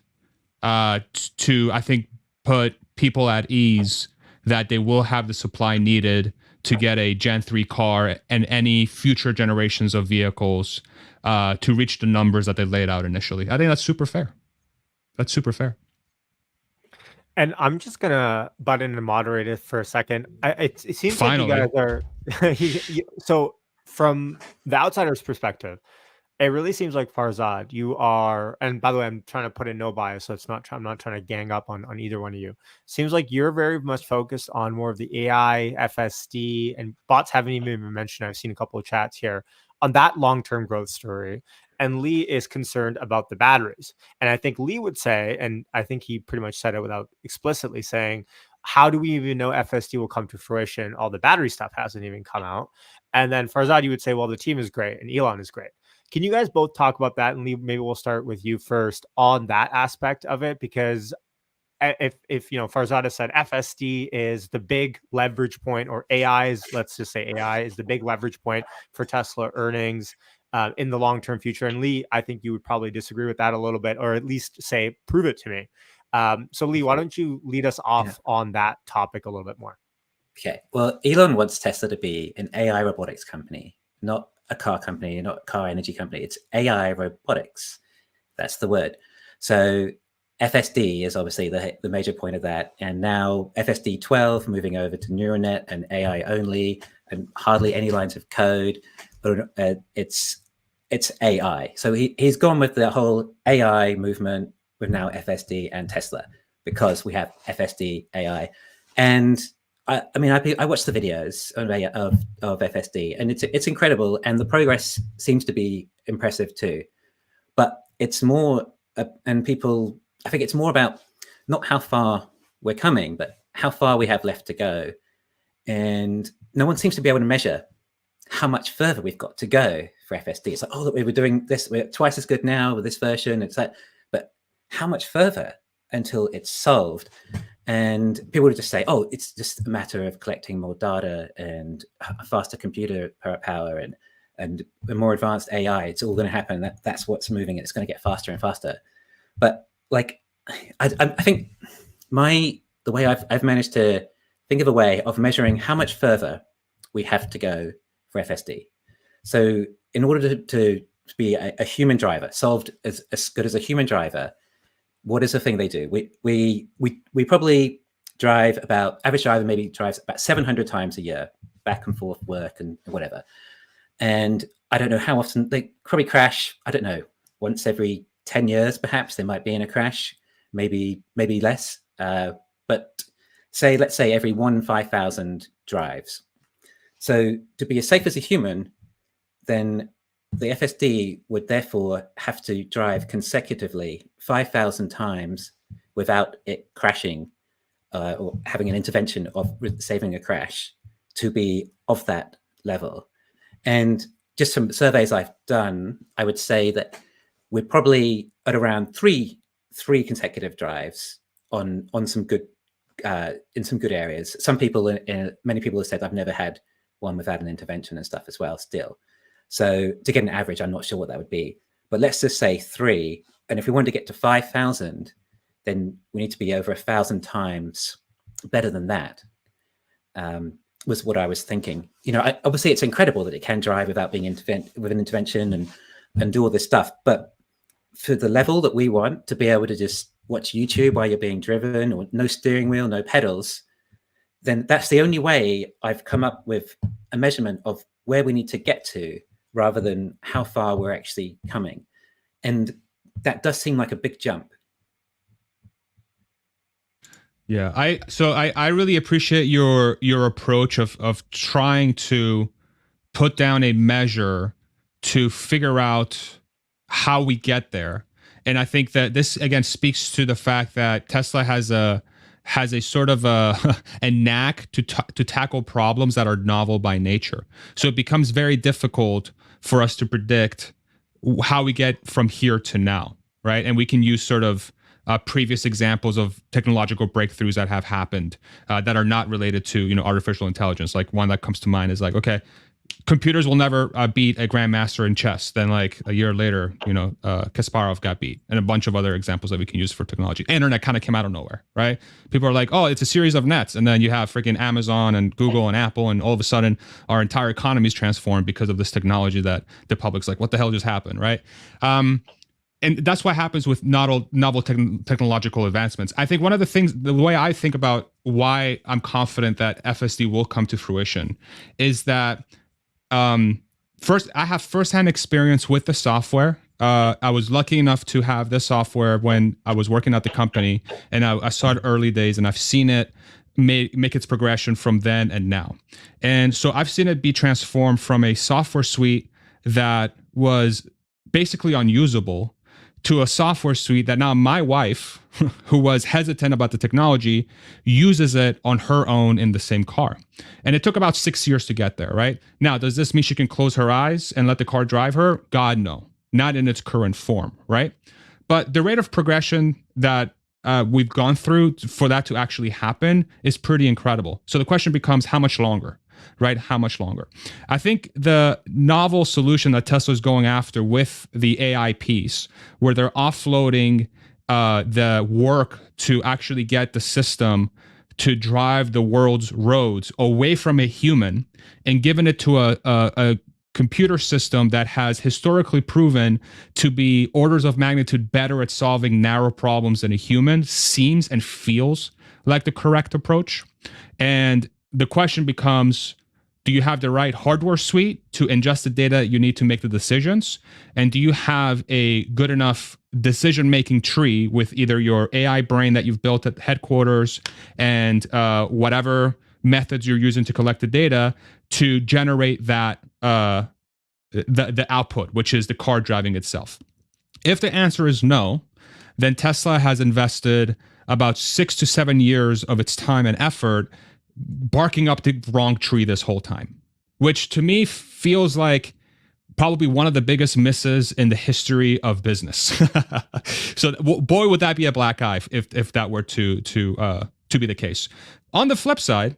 to, I think, put people at ease that they will have the supply needed to get a Gen 3 car and any future generations of vehicles to reach the numbers that they laid out initially. I think that's super fair. That's super fair. And I'm just going to butt in and moderate it for a second. It seems Finally. like you guys are... So from the outsider's perspective, it really seems like, Farzad, you are, and by the way, I'm trying to put in no bias, so I'm not trying to gang up on either one of you. Seems like you're very much focused on more of the AI, FSD, and bots haven't even been mentioned. I've seen a couple of chats here on that long-term growth story. And Lee is concerned about the batteries. And I think Lee would say, and I think he pretty much said it without explicitly saying, how do we even know FSD will come to fruition? All the battery stuff hasn't even come out. And then Farzad, you would say, well, the team is great and Elon is great. Can you guys both talk about that? And Lee, maybe we'll start with you first on that aspect of it, because if Farzad said FSD is the big leverage point, or AI is, let's just say AI is the big leverage point for Tesla earnings in the long-term future. And Lee, I think you would probably disagree with that a little bit, or at least say, prove it to me. So Lee, why don't you lead us off on that topic a little bit more? Okay. Well, Elon wants Tesla to be an AI robotics company, not a car company, not a car energy company. It's AI robotics. That's the word. So FSD is obviously the major point of that. And now FSD 12 moving over to neural net and AI only, and hardly any lines of code, but it's AI. So he's gone with the whole AI movement with now FSD and Tesla, because we have FSD AI. And I mean, I watched the videos of FSD, and it's incredible, and the progress seems to be impressive too. But it's more, and people, I think it's more about not how far we're coming, but how far we have left to go. And no one seems to be able to measure how much further we've got to go for FSD. It's like, oh, look, we were doing this, we're twice as good now with this version. It's like, but how much further until it's solved? And people would just say, oh, it's just a matter of collecting more data and a faster computer power and a more advanced AI. It's all going to happen. That's what's moving. It's going to get faster and faster. But like, I think the way I've managed to think of a way of measuring how much further we have to go for FSD. So in order to be a human driver, solved as good as a human driver, what is the thing they do? We probably drive about, average driver maybe drives about 700 times a year, back and forth work and whatever. And I don't know how often they probably crash. I don't know, once every 10 years, perhaps they might be in a crash, maybe less. But let's say every 5,000 drives. So to be as safe as a human, then the FSD would therefore have to drive consecutively 5,000 times without it crashing or having an intervention of saving a crash to be of that level. And just from surveys I've done, I would say that we're probably at around three consecutive drives on some good in some good areas. Some people, many people have said I've never had one without an intervention and stuff as well still. So to get an average, I'm not sure what that would be, but let's just say 3. And if we want to get to 5,000, then we need to be over 1,000 times better than that. Was what I was thinking. Obviously it's incredible that it can drive without being with an intervention and do all this stuff. But for the level that we want, to be able to just watch YouTube while you're being driven, or no steering wheel, no pedals, then that's the only way I've come up with a measurement of where we need to get to, rather than how far we're actually coming. And that does seem like a big jump. Yeah, I really appreciate your approach of trying to put down a measure to figure out how we get there. And I think that this again speaks to the fact that Tesla has a sort of a knack to tackle problems that are novel by nature. So it becomes very difficult for us to predict how we get from here to now, right? And we can use sort of previous examples of technological breakthroughs that have happened that are not related to artificial intelligence. Like one that comes to mind is like, okay, computers will never beat a grandmaster in chess. Then like a year later, Kasparov got beat, and a bunch of other examples that we can use for technology. Internet kind of came out of nowhere, right? People are like, oh, it's a series of nets. And then you have freaking Amazon and Google and Apple, and all of a sudden our entire economy is transformed because of this technology that the public's like, what the hell just happened, right? And that's what happens with novel technological advancements. I think one of the things, the way I think about why I'm confident that FSD will come to fruition is that first, I have firsthand experience with the software. I was lucky enough to have this software when I was working at the company, and I saw it early days, and I've seen it make its progression from then and now. And so I've seen it be transformed from a software suite that was basically unusable to a software suite that now my wife, who was hesitant about the technology, uses it on her own in the same car. And it took about 6 years to get there, right? Now, does this mean she can close her eyes and let the car drive her? God, no. Not in its current form, right? But the rate of progression that we've gone through for that to actually happen is pretty incredible. So the question becomes, how much longer, right? How much longer? I think the novel solution that Tesla is going after with the AI piece, where they're offloading the work to actually get the system to drive the world's roads away from a human and giving it to a computer system that has historically proven to be orders of magnitude better at solving narrow problems than a human, seems and feels like the correct approach. And the question becomes, do you have the right hardware suite to ingest the data you need to make the decisions? And do you have a good enough decision-making tree with either your AI brain that you've built at headquarters and whatever methods you're using to collect the data to generate that the output, which is the car driving itself? If the answer is no, then Tesla has invested about 6 to 7 years of its time and effort barking up the wrong tree this whole time, which to me feels like probably one of the biggest misses in the history of business. So boy, would that be a black eye if that were to be the case. On the flip side,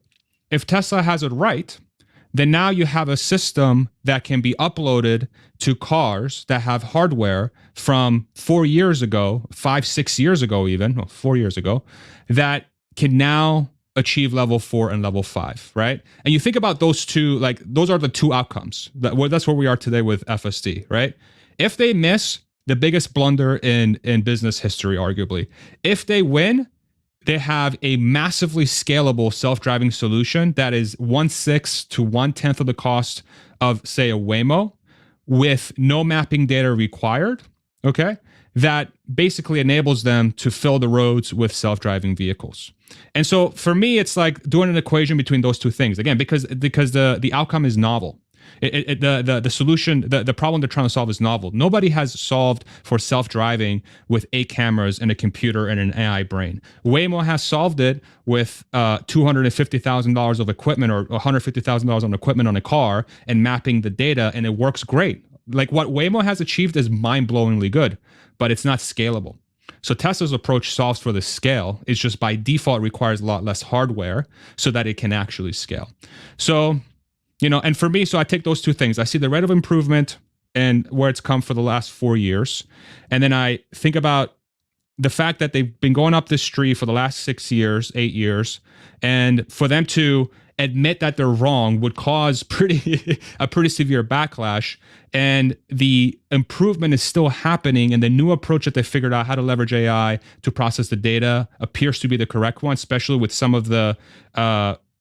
if Tesla has it right, then now you have a system that can be uploaded to cars that have hardware from 4 years ago, 5, 6 years ago, even 4 years ago, that can now achieve level 4 and level 5, right? And you think about those two, like those are the two outcomes. That's where we are today with FSD, right? If they miss, the biggest blunder in business history, arguably. If they win, they have a massively scalable self-driving solution that is 1/6 to 1/10 of the cost of, say, a Waymo, with no mapping data required, okay? That basically enables them to fill the roads with self-driving vehicles. And so for me, it's like doing an equation between those two things. Again, because the outcome is novel. The solution, the problem they're trying to solve is novel. Nobody has solved for self-driving with 8 cameras and a computer and an AI brain. Waymo has solved it with $250,000 of equipment or $150,000 on equipment on a car and mapping the data, and it works great. Like what Waymo has achieved is mind-blowingly good, but it's not scalable. So Tesla's approach solves for the scale. It's just by default requires a lot less hardware so that it can actually scale. So, and for me, so I take those two things. I see the rate of improvement and where it's come for the last 4 years. And then I think about the fact that they've been going up this tree for the last 6 years, 8 years. And for them to admit that they're wrong would cause a pretty severe backlash. And the improvement is still happening. And the new approach that they figured out how to leverage AI to process the data appears to be the correct one, especially with some of the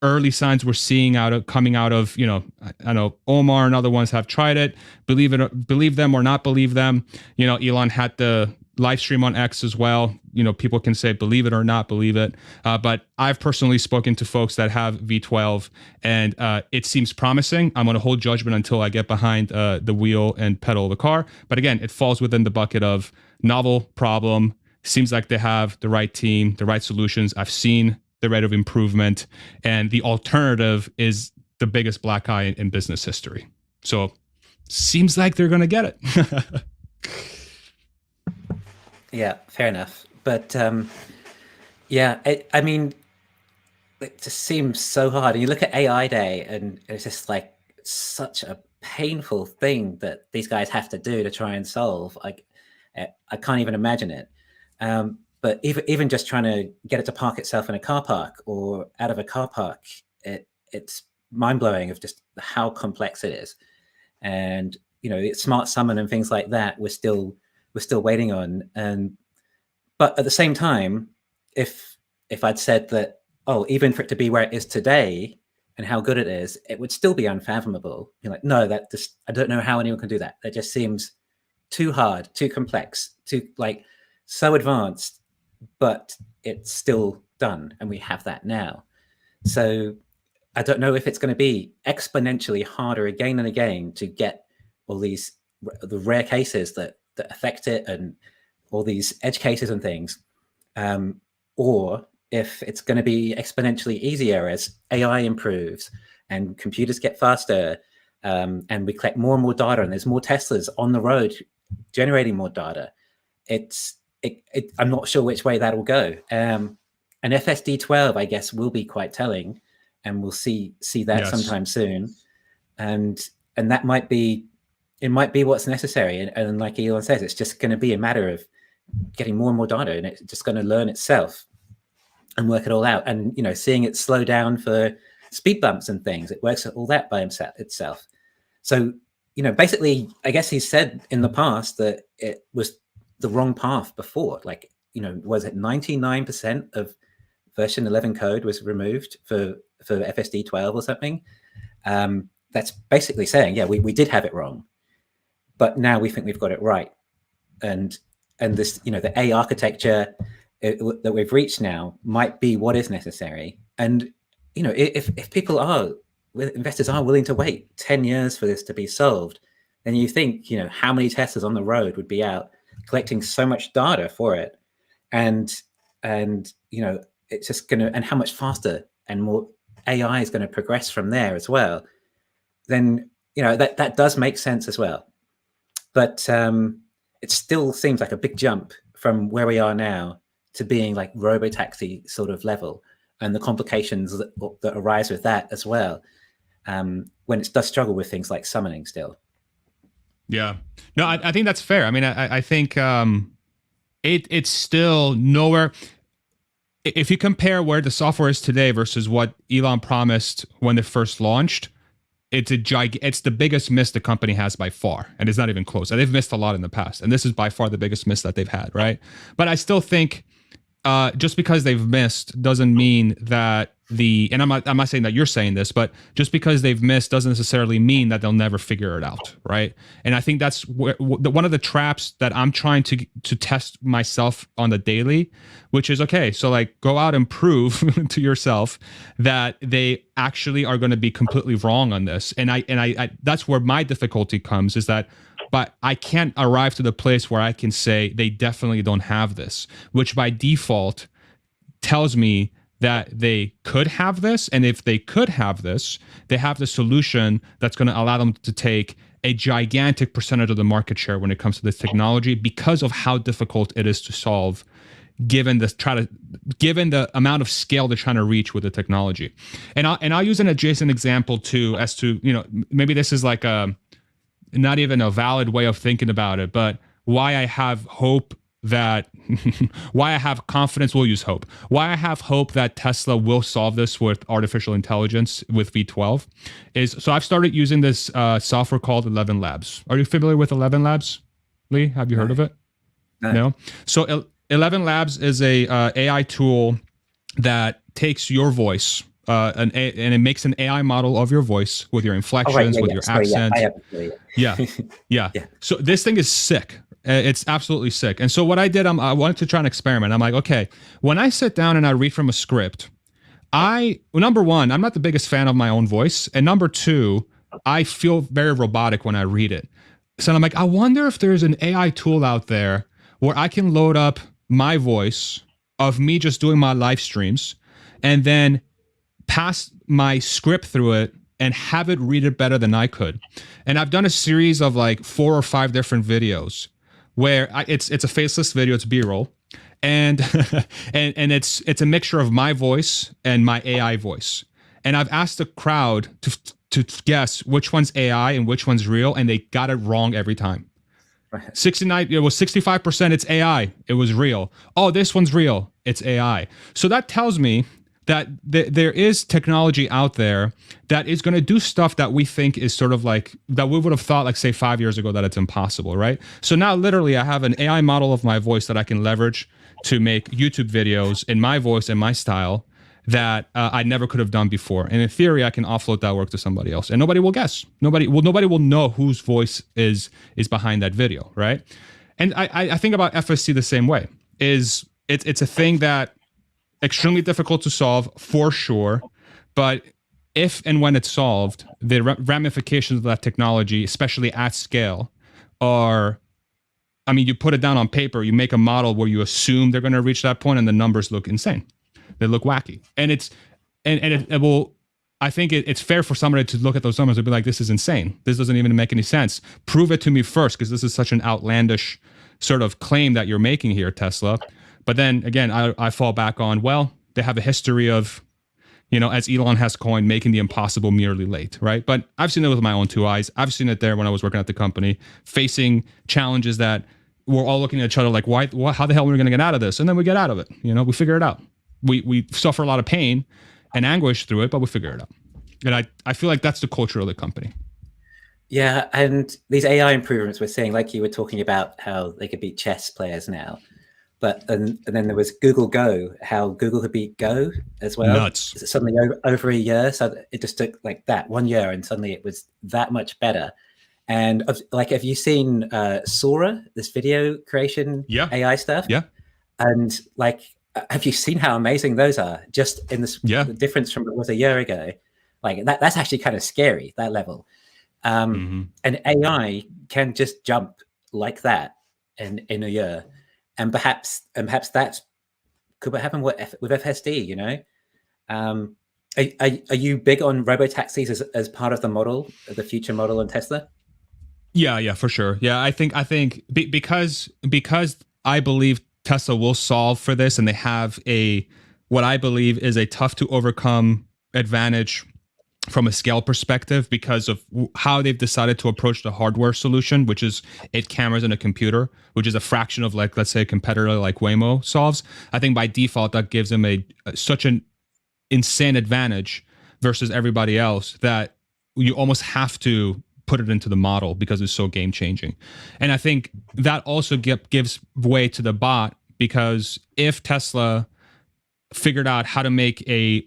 early signs we're seeing coming out of, I know Omar and other ones have tried it. Believe them or not believe them. Elon had the live stream on X as well. People can say believe it or not believe it. But I've personally spoken to folks that have V12, and it seems promising. I'm going to hold judgment until I get behind the wheel and pedal of the car. But again, it falls within the bucket of novel problem. Seems like they have the right team, the right solutions. I've seen the rate of improvement, and the alternative is the biggest black eye in business history. So seems like they're going to get it. Yeah, fair enough. But I mean, it just seems so hard. And you look at AI Day, and it's just like such a painful thing that these guys have to do to try and solve. Like, I can't even imagine it. But even just trying to get it to park itself in a car park or out of a car park, it's mind-blowing of just how complex it is. And smart summon and things like that we're still waiting on. But at the same time, if I'd said that, even for it to be where it is today and how good it is, it would still be unfathomable. You're like, no, I don't know how anyone can do that. That just seems too hard, too complex, too so advanced, but it's still done, and we have that now. So I don't know if it's going to be exponentially harder again and again to get all the rare cases that affect it and all these edge cases and things, or if it's going to be exponentially easier as AI improves and computers get faster, and we collect more and more data, and there's more Teslas on the road generating more data. I'm not sure which way that will go. And FSD12, I guess, will be quite telling, and we'll see that sometime soon. And that might be what's necessary. And like Elon says, it's just going to be a matter of getting more and more data, and it's just going to learn itself and work it all out. And seeing it slow down for speed bumps and things, it works all that by itself. So basically, I guess he said in the past that it was the wrong path before. Like, was it 99% of version 11 code was removed for FSD 12 or something? That's basically saying, yeah, we did have it wrong, but now we think we've got it right. And this, the A architecture that we've reached now might be what is necessary. And if investors are willing to wait 10 years for this to be solved, then you think, how many testers on the road would be out collecting so much data for it, and it's just gonna, and how much faster and more AI is going to progress from there as well. Then that does make sense as well. But it still seems like a big jump from where we are now to being like robotaxi sort of level, and the complications that arise with that as well, when it does struggle with things like summoning still. Yeah, no, I think that's fair. I mean, I think it's still nowhere. If you compare where the software is today versus what Elon promised when they first launched, it's the biggest miss the company has by far, and it's not even close. And they've missed a lot in the past, and this is by far the biggest miss that they've had, right? But I still think just because they've missed doesn't mean that and I'm not saying that you're saying this, but just because they've missed doesn't necessarily mean that they'll never figure it out, right? And I think that's one of the traps that I'm trying to test myself on the daily, which is, okay, so like go out and prove to yourself that they actually are going to be completely wrong on this. And I that's where my difficulty comes, is that, but I can't arrive to the place where I can say they definitely don't have this, which by default tells me that they could have this. And if they could have this, they have the solution that's going to allow them to take a gigantic percentage of the market share when it comes to this technology, because of how difficult it is to solve, given the amount of scale they're trying to reach with the technology. And I'll use an adjacent example too, as to, maybe this is like not even a valid way of thinking about it, but why I have hope that why I have confidence, we'll use hope. Why I have hope that Tesla will solve this with artificial intelligence with V12 is, so I've started using this software called 11 Labs. Are you familiar with 11 Labs, Lee? Have you heard of it? No? So 11 Labs is a AI tool that takes your voice and it makes an AI model of your voice with your inflections, with your accents. Yeah. So this thing is sick. It's absolutely sick. And so what I did, I wanted to try an experiment. I'm like, okay, when I sit down and I read from a script, number one, I'm not the biggest fan of my own voice. And number two, I feel very robotic when I read it. So I'm like, I wonder if there's an AI tool out there where I can load up my voice of me just doing my live streams and then pass my script through it and have it read it better than I could. And I've done a series of like 4 or 5 different videos where it's a faceless video, it's B-roll, and and it's a mixture of my voice and my AI voice. And I've asked the crowd to guess which one's AI and which one's real, and they got it wrong every time. 65% it's AI, it was real. Oh, this one's real, it's AI. So that tells me that there is technology out there that is going to do stuff that we think is sort of like, that we would have thought, like, say 5 years ago, that it's impossible, right? So now literally I have an AI model of my voice that I can leverage to make YouTube videos in my voice and my style that I never could have done before. And in theory, I can offload that work to somebody else, and nobody will guess. Nobody will know whose voice is behind that video, right? And I think about FSC the same way. It's a thing that extremely difficult to solve for sure, but if and when it's solved, the ramifications of that technology, especially at scale, are, I mean, you put it down on paper, you make a model where you assume they're going to reach that point, and the numbers look insane. They look wacky. And it will, I think it's fair for somebody to look at those numbers and be like, this is insane. This doesn't even make any sense. Prove it to me first, because this is such an outlandish sort of claim that you're making here, Tesla. But then again, I fall back on, well, they have a history of, as Elon has coined, making the impossible merely late, right? But I've seen it with my own two eyes. I've seen it there when I was working at the company, facing challenges that we're all looking at each other like, how the hell are we going to get out of this? And then we get out of it. We figure it out. We suffer a lot of pain and anguish through it, but we figure it out. And I feel like that's the culture of the company. Yeah, and these AI improvements we're seeing, like you were talking about how they could beat chess players now. But and then there was Google Go, how Google could beat Go as well. Nuts. Suddenly over a year. So it just took like that 1 year, and suddenly it was that much better. And like, have you seen Sora, this video creation AI stuff? Yeah. And like, have you seen how amazing those are? Just in this the difference from what was a year ago. Like that's actually kind of scary, that level. And AI can just jump like that in a year. And perhaps that could happen with FSD, Are you big on robotaxis as part of the model, the future model in Tesla? Yeah, for sure. Yeah, I think because I believe Tesla will solve for this, and they have what I believe is a tough to overcome advantage from a scale perspective because of how they've decided to approach the hardware solution, which is 8 cameras in a computer, which is a fraction of, like, let's say a competitor like Waymo solves. I think by default that gives them such an insane advantage versus everybody else that you almost have to put it into the model because it's so game changing. And I think that also gives way to the bot, because if Tesla figured out how to make a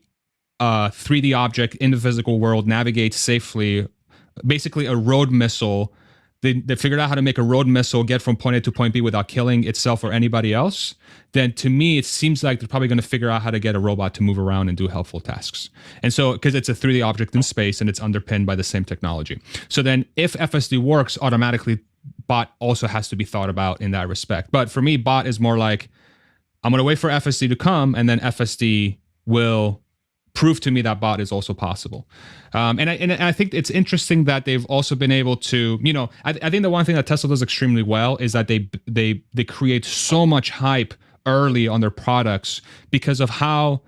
3D object in the physical world navigate safely, basically a road missile, they figured out how to make a road missile get from point A to point B without killing itself or anybody else, then to me it seems like they're probably going to figure out how to get a robot to move around and do helpful tasks. And so, because it's a 3D object in space and it's underpinned by the same technology, so then if FSD works, automatically bot also has to be thought about in that respect. But for me, bot is more like, I'm going to wait for FSD to come, and then FSD will prove to me that bot is also possible. And I think it's interesting that they've also been able to, I think the one thing that Tesla does extremely well is that they create so much hype early on their products because of how,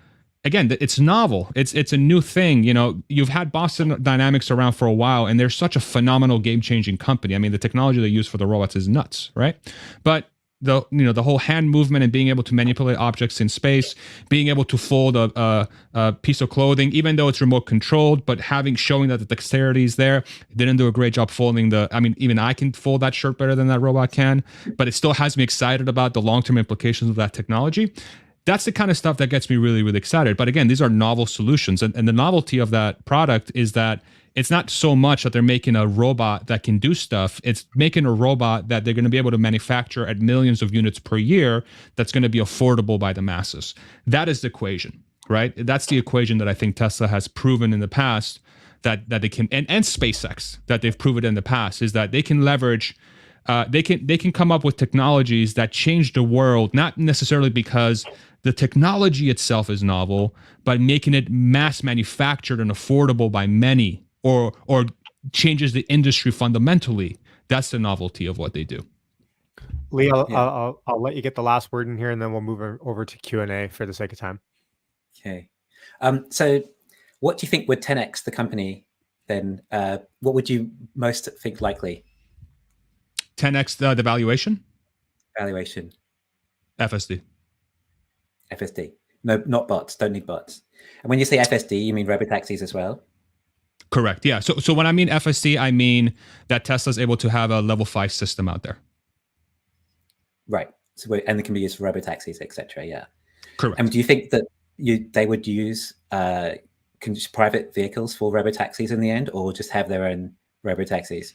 again, it's novel. It's a new thing. You've had Boston Dynamics around for a while, and they're such a phenomenal game-changing company. I mean, the technology they use for the robots is nuts, right? But the whole hand movement and being able to manipulate objects in space, being able to fold a piece of clothing, even though it's remote controlled, but showing that the dexterity is there. Didn't do a great job folding even I can fold that shirt better than that robot can, but it still has me excited about the long-term implications of that technology. That's the kind of stuff that gets me really, really excited. But again, these are novel solutions. And the novelty of that product is that it's not so much that they're making a robot that can do stuff. It's making a robot that they're going to be able to manufacture at millions of units per year that's going to be affordable by the masses. That is the equation, right? That's the equation that I think Tesla has proven in the past that they can, and SpaceX, that they've proven in the past, is that they can leverage, they can come up with technologies that change the world, not necessarily because the technology itself is novel, but making it mass manufactured and affordable by many, or changes the industry fundamentally. That's the novelty of what they do. Lee, I'll let you get the last word in here, and then we'll move over to Q&A for the sake of time. Okay. So what do you think would 10x the company then? What would you most think likely? 10x the valuation? Valuation. FSD. FSD. No, not bots. Don't need bots. And when you say FSD, you mean robotaxis as well? Correct. Yeah. So when I mean FSD, I mean that Tesla's able to have a level 5 system out there. Right. So and it can be used for robotaxis, etc. Yeah. Correct. And do you think that they would use private vehicles for robotaxis in the end, or just have their own robotaxis?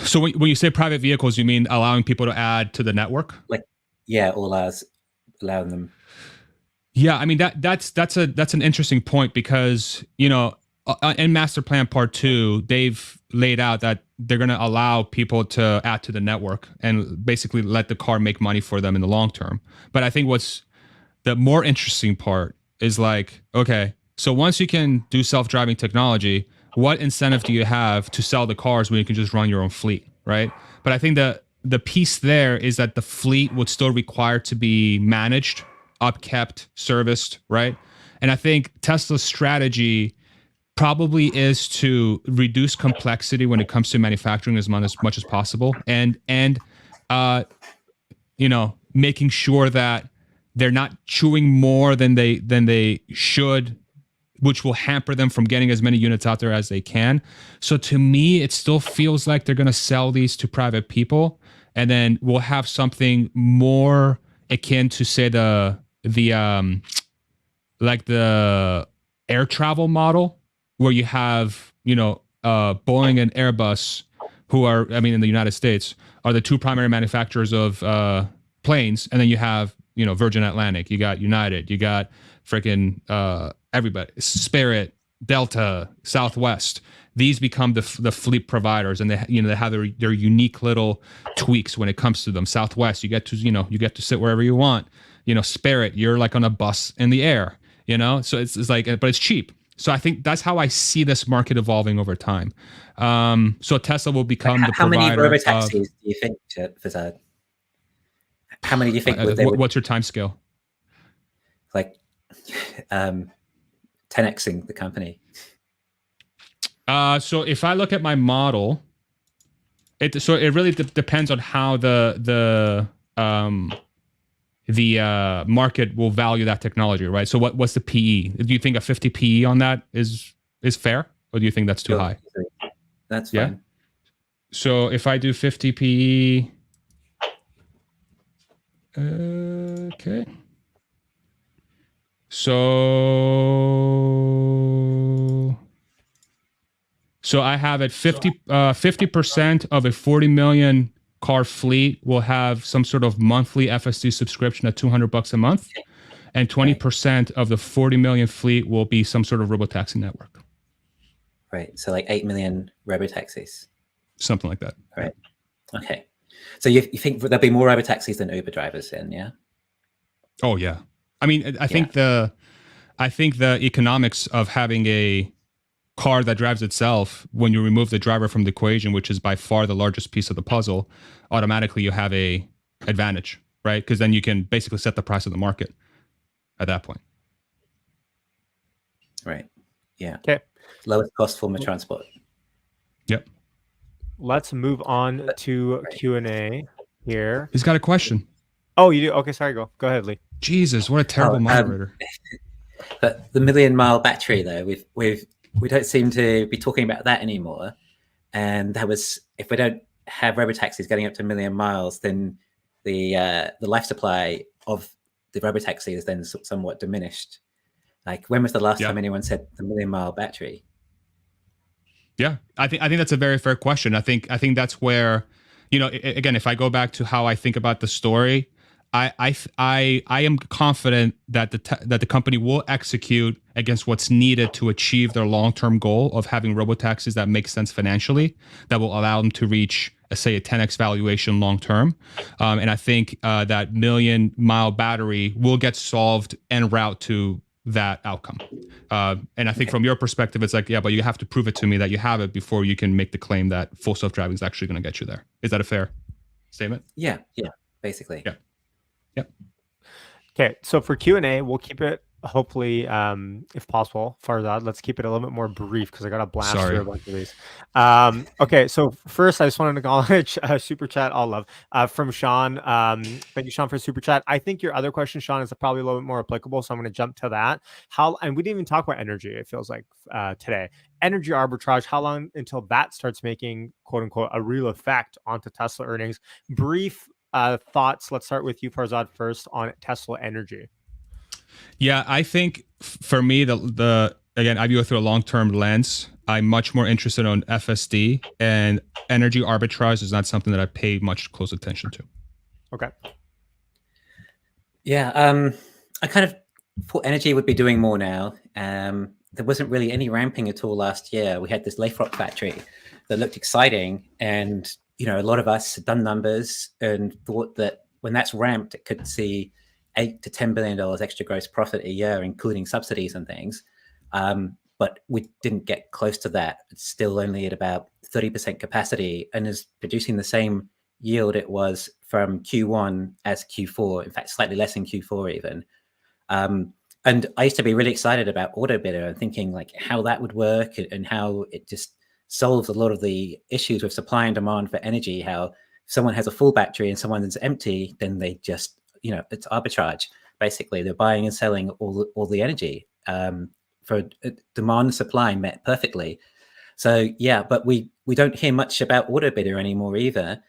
So when you say private vehicles, you mean allowing people to add to the network? Allowing them. Yeah, I mean that's an interesting point, because in Master Plan Part 2, they've laid out that they're going to allow people to add to the network and basically let the car make money for them in the long term. But I think what's the more interesting part is, like, okay, so once you can do self-driving technology, what incentive do you have to sell the cars when you can just run your own fleet, right? But I think that the piece there is that the fleet would still require to be managed, upkept, serviced, right? And I think Tesla's strategy probably is to reduce complexity when it comes to manufacturing as much as possible, and making sure that they're not chewing more than they should, which will hamper them from getting as many units out there as they can. So to me, it still feels like they're going to sell these to private people, and then we'll have something more akin to, say, the air travel model, where you have, Boeing and Airbus, who are, in the United States, are the two primary manufacturers of planes, and then you have, Virgin Atlantic, you got United, you got freaking everybody, Spirit, Delta, Southwest. These become the fleet providers, and they have their unique little tweaks when it comes to them. Southwest, you get to sit wherever you want. Spirit, you're like on a bus in the air. So it's like, but it's cheap. So I think that's how I see this market evolving over time. So Tesla will become the provider. How many robotaxis do you think, Farzad? How many do you think what's your time scale? Like 10xing the company. So if I look at my model, it really depends on how the market will value that technology, right? So what's the PE? Do you think a 50 PE on that is fair, or do you think that's too high? That's fine. Yeah. So if I do 50 PE, okay. So I have it 50% of a 40 million car fleet will have some sort of monthly FSD subscription at $200 a month, and 20% of the 40 million fleet will be some sort of robotaxi network. Right. So like 8 million robotaxis. Something like that. Right. Okay. So you think there'll be more robotaxis than Uber drivers then, yeah? Oh yeah. I think the economics of having a car that drives itself, when you remove the driver from the equation, which is by far the largest piece of the puzzle, automatically you have a advantage, right? Because then you can basically set the price of the market at that point. Right. Yeah. Okay. Lowest cost form of transport. Yep. Let's move on to Q&A here. He's got a question. Oh, you do? Okay, sorry. Go ahead, Lee. Jesus, what a terrible moderator. But the 1,000,000-mile battery, though, we don't seem to be talking about that anymore. And if we don't have robotaxis getting up to 1,000,000 miles, then the life supply of the robotaxi is then somewhat diminished. Like, when was the last time anyone said the 1,000,000-mile battery? Yeah, I think that's a very fair question. I think that's where, again, if I go back to how I think about the story, I am confident that the company will execute against what's needed to achieve their long-term goal of having robotaxis that make sense financially, that will allow them to reach, say, a 10x valuation long-term. And I think that 1,000,000-mile battery will get solved en route to that outcome. And I think from your perspective, it's like, yeah, but you have to prove it to me that you have it before you can make the claim that full self-driving is actually going to get you there. Is that a fair statement? Yeah, basically. Yeah. Yep. Okay, so for Q&A, we'll keep it, hopefully, if possible, Farzad, let's keep it a little bit more brief because I got to blast through a bunch of these. Okay, so first, I just want to acknowledge super chat, all love, from Sean. Thank you, Sean, for super chat. I think your other question, Sean, is probably a little bit more applicable, so I'm going to jump to that. And we didn't even talk about energy, it feels like, today. Energy arbitrage, how long until that starts making, quote unquote, a real effect onto Tesla earnings? Brief thoughts. Let's start with you, Farzad, first on Tesla energy. Yeah, I think for me, again, I view it through a long-term lens. I'm much more interested on FSD, and energy arbitrage is not something that I pay much close attention to. Okay. Yeah, I kind of thought energy would be doing more now. There wasn't really any ramping at all last year. We had this Lathrop factory that looked exciting, and a lot of us had done numbers and thought that when that's ramped, it could see $8 to $10 billion extra gross profit a year, including subsidies and things. But we didn't get close to that. It's still only at about 30% capacity and is producing the same yield it was from Q1 as Q4. In fact, slightly less in Q4 even. And I used to be really excited about AutoBidder and thinking like how that would work and how it just solves a lot of the issues with supply and demand for energy. How if someone has a full battery and someone is empty, then they just, it's arbitrage. Basically, they're buying and selling all the energy for demand and supply met perfectly. So yeah, but we don't hear much about AutoBidder anymore either.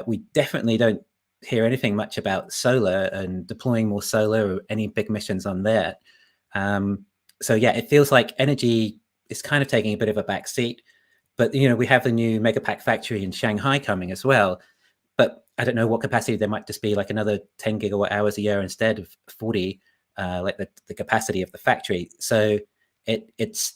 We definitely don't hear anything much about solar and deploying more solar or any big missions on that. So yeah, it feels like energy is kind of taking a bit of a back seat. But we have the new Megapack factory in Shanghai coming as well. But I don't know what capacity. There might just be like another 10 gigawatt hours a year instead of 40, like the capacity of the factory. So it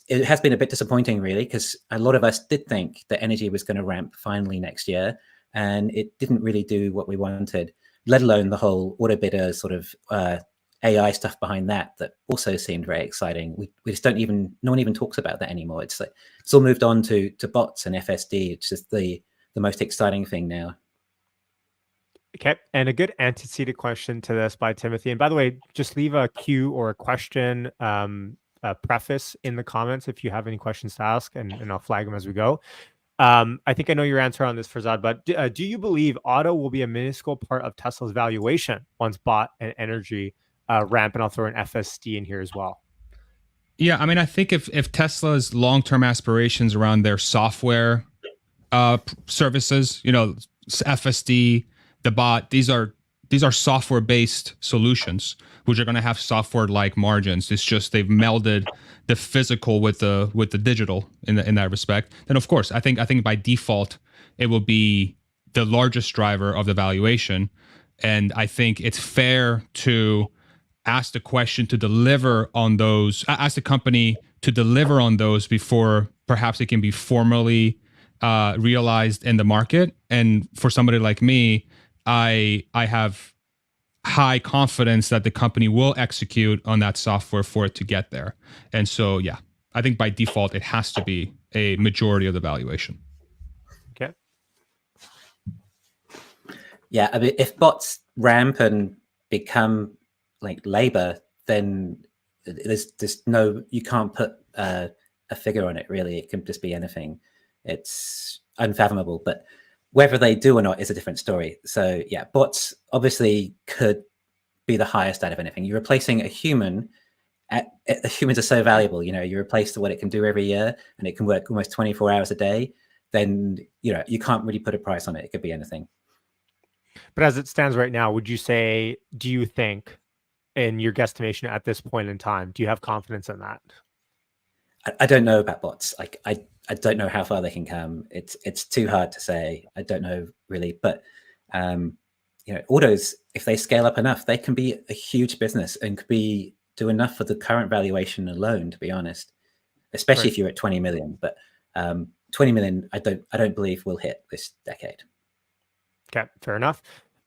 has been a bit disappointing, really, because a lot of us did think that energy was going to ramp finally next year, and it didn't really do what we wanted, let alone the whole AutoBidder sort of AI stuff behind that also seemed very exciting. We just no one even talks about that anymore. It's like it's all moved on to bots and FSD. It's just the most exciting thing now. Okay, and a good antecedent question to this by Timothy. And by the way, just leave a Q or a question a preface in the comments if you have any questions to ask, and I'll flag them as we go. I think I know your answer on this, Farzad, but do you believe auto will be a minuscule part of Tesla's valuation once bot and energy ramp? And I'll throw an FSD in here as well. Yeah, I mean, I think if Tesla's long-term aspirations around their software services, FSD, the bot, these are software-based solutions, which are going to have software-like margins. It's just they've melded the physical with the digital in that respect. Then, of course, I think by default it will be the largest driver of the valuation, and I think it's fair to ask the question to deliver on those. Ask the company to deliver on those before perhaps it can be formally realized in the market. And for somebody like me, I have high confidence that the company will execute on that software for it to get there. And so, yeah, I think by default, it has to be a majority of the valuation. Okay. Yeah, I mean, if bots ramp and become like labor, then there's no, you can't put a figure on it, really. It can just be anything. It's unfathomable, but whether they do or not is a different story. So yeah, bots obviously could be the highest out of anything. You're replacing a human. Humans are so valuable. You replace what it can do every year, and it can work almost 24 hours a day. Then you can't really put a price on it. It could be anything. But as it stands right now, do you think, in your guesstimation at this point in time, do you have confidence in that? I don't know about bots. Like I don't know how far they can come. It's too hard to say. I don't know really, but autos, if they scale up enough, they can be a huge business and could do enough for the current valuation alone, to be honest. Especially Right. if you're at 20 million. But 20 million, I don't believe will hit this decade. Okay, fair enough.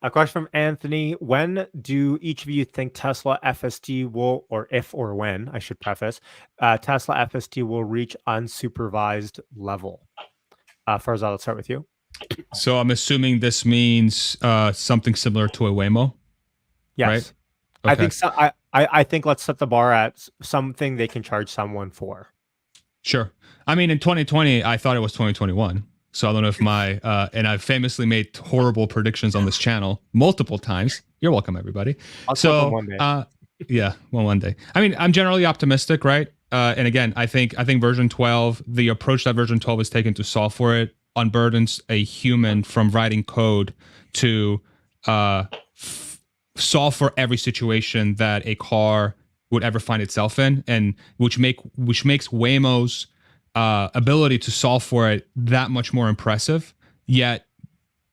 A question from Anthony. When do each of you think Tesla FSD will, or if or when, I should preface, Tesla FSD will reach unsupervised level? Farzad, let's start with you. So I'm assuming this means something similar to a Waymo? Yes. Right? Okay. Okay. I think so. I think let's set the bar at something they can charge someone for. Sure. I mean, in 2020, I thought it was 2021. So I don't know if and I've famously made horrible predictions on this channel multiple times. You're welcome, everybody. I'll tell them one day. Yeah, well, one day. I mean, I'm generally optimistic, right? And again, I think version 12, the approach that version 12 is taken to solve for it unburdens a human from writing code to solve for every situation that a car would ever find itself in, and which makes Waymo's ability to solve for it that much more impressive. Yet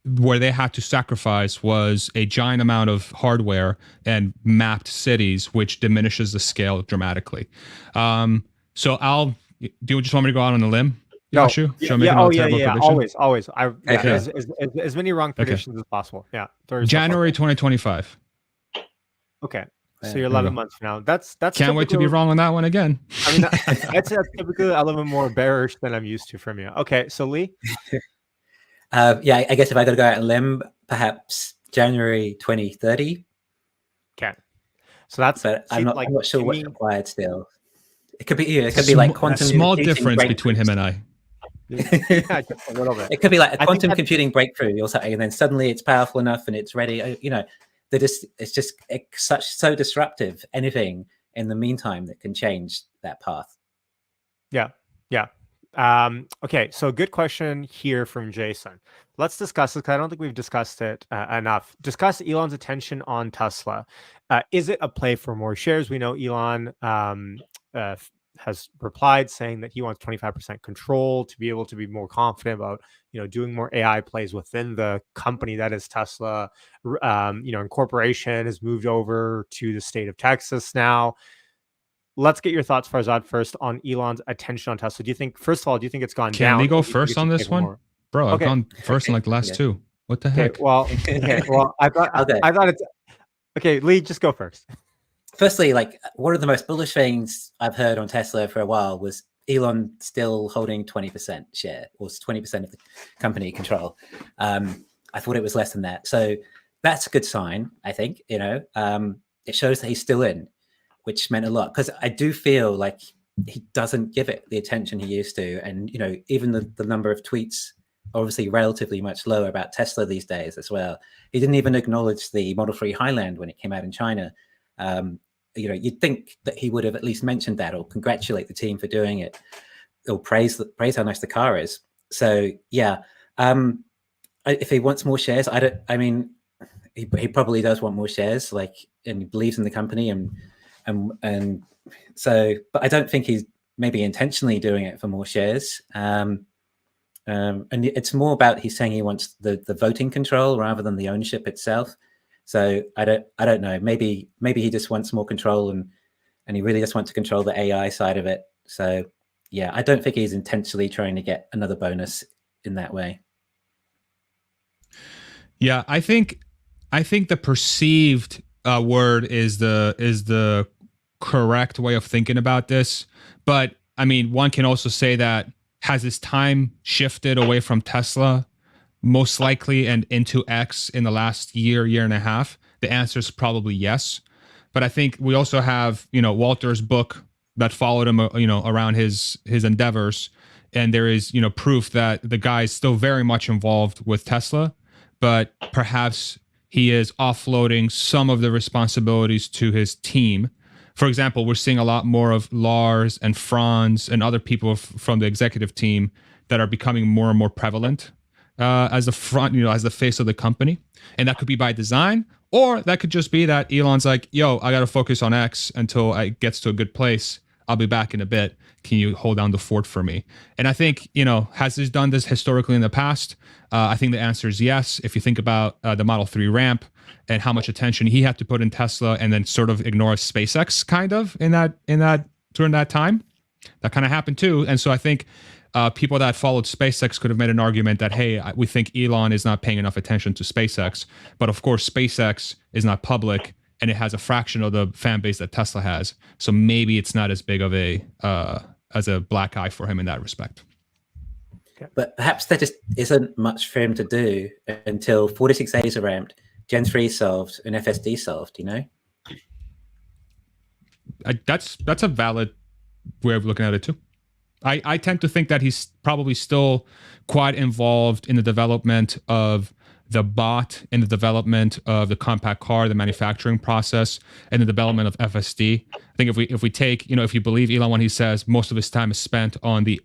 where they had to sacrifice was a giant amount of hardware and mapped cities, which diminishes the scale dramatically. So do you just want me to go out on a limb? No. Show Yeah. Always. Okay. As many wrong predictions as possible. Yeah. January 2025. Okay. So you're 11 months from now. That's Can't wait to be wrong on that one again. I mean, that's typically a little bit more bearish than I'm used to from you. Okay, so Lee. Yeah, I guess if I got to go out and limb, perhaps January 2030. Okay, so that's. But I'm not sure what's required still. It could be like quantum small computing difference between him and I. Yeah, just a little bit. It could be like a quantum computing breakthrough or something, and then suddenly it's powerful enough and it's ready. You know, it's just so disruptive. Anything in the meantime that can change that path. Yeah. Okay, so good question here from Jason. Let's discuss this because I don't think we've discussed it enough. Discuss Elon's attention on Tesla. Is it a play for more shares? We know Elon has replied saying that he wants 25% control to be able to be more confident about, doing more AI plays within the company that is Tesla. Incorporation has moved over to the state of Texas now. Let's get your thoughts, Farzad, first on Elon's attention on Tesla. First of all, do you think it's gone down? Can we go first on this one? More? Bro, I've gone first in like the last two. What the heck? Well, I thought it's okay. Lee, just go first. Firstly, like one of the most bullish things I've heard on Tesla for a while was Elon still holding 20% share, or 20% of the company control. I thought it was less than that. So that's a good sign, I think. It shows that he's still in, which meant a lot, because I do feel like he doesn't give it the attention he used to. And, even the number of tweets, obviously relatively much lower about Tesla these days as well. He didn't even acknowledge the Model 3 Highland when it came out in China. You'd think that he would have at least mentioned that, or congratulate the team for doing it, or praise how nice the car is. So yeah, if he wants more shares, he probably does want more shares, and he believes in the company, and so, but I don't think he's maybe intentionally doing it for more shares. And it's more about, he's saying he wants the voting control rather than the ownership itself. So I don't know. Maybe he just wants more control, and he really just wants to control the AI side of it. So yeah, I don't think he's intentionally trying to get another bonus in that way. Yeah, I think the perceived word is the correct way of thinking about this. But I mean, one can also say that, has his time shifted away from Tesla most likely and into X in the last year and a half? The answer is probably yes. But I think we also have, Walter's book that followed him, around his endeavors. And there is, proof that the guy is still very much involved with Tesla, but perhaps he is offloading some of the responsibilities to his team. For example, we're seeing a lot more of Lars and Franz and other people from the executive team that are becoming more and more prevalent as the front, as the face of the company. And that could be by design, or that could just be that Elon's like, yo, I got to focus on X until it gets to a good place. I'll be back in a bit. Can you hold down the fort for me? And I think, has this done this historically in the past? I think the answer is yes. If you think about the Model 3 ramp and how much attention he had to put in Tesla, and then sort of ignore SpaceX kind of during that time, that kind of happened too. And so I think people that followed SpaceX could have made an argument that, hey, we think Elon is not paying enough attention to SpaceX. But of course, SpaceX is not public, and it has a fraction of the fan base that Tesla has. So maybe it's not as big of as a black eye for him in that respect. But perhaps there just isn't much for him to do until 46As are ramped, Gen 3 solved, and FSD solved, That's a valid way of looking at it too. I tend to think that he's probably still quite involved in the development of the bot, in the development of the compact car, the manufacturing process, and the development of FSD. I think if we take, if you believe Elon when he says most of his time is spent on the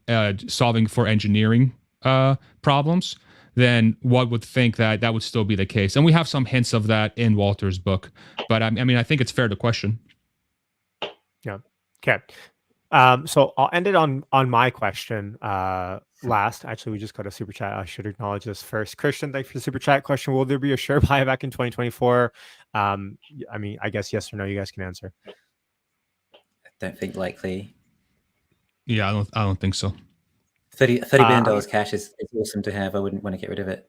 solving for engineering problems, then one would think that would still be the case. And we have some hints of that in Walter's book. But I think it's fair to question. Yeah. Okay. So I'll end it on my question last. Actually, we just got a super chat. I should acknowledge this first. Christian, thanks for the super chat question. Will there be a share buyback in 2024? I guess yes or no. You guys can answer. I don't think likely. Yeah, I don't think so. $30 billion cash is awesome to have. I wouldn't want to get rid of it.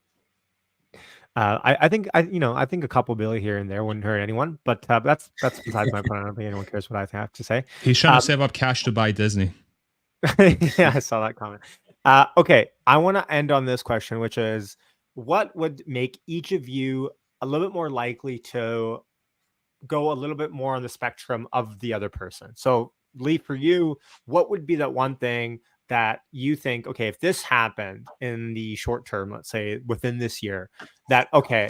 I think a couple billion here and there wouldn't hurt anyone, but that's besides my point. I don't think anyone cares what I have to say. He's trying to save up cash to buy Disney. Yeah, I saw that comment. Okay, I want to end on this question, which is, what would make each of you a little bit more likely to go a little bit more on the spectrum of the other person? So, Lee, for you, what would be that one thing that you think, okay, if this happened in the short term, let's say within this year, that okay,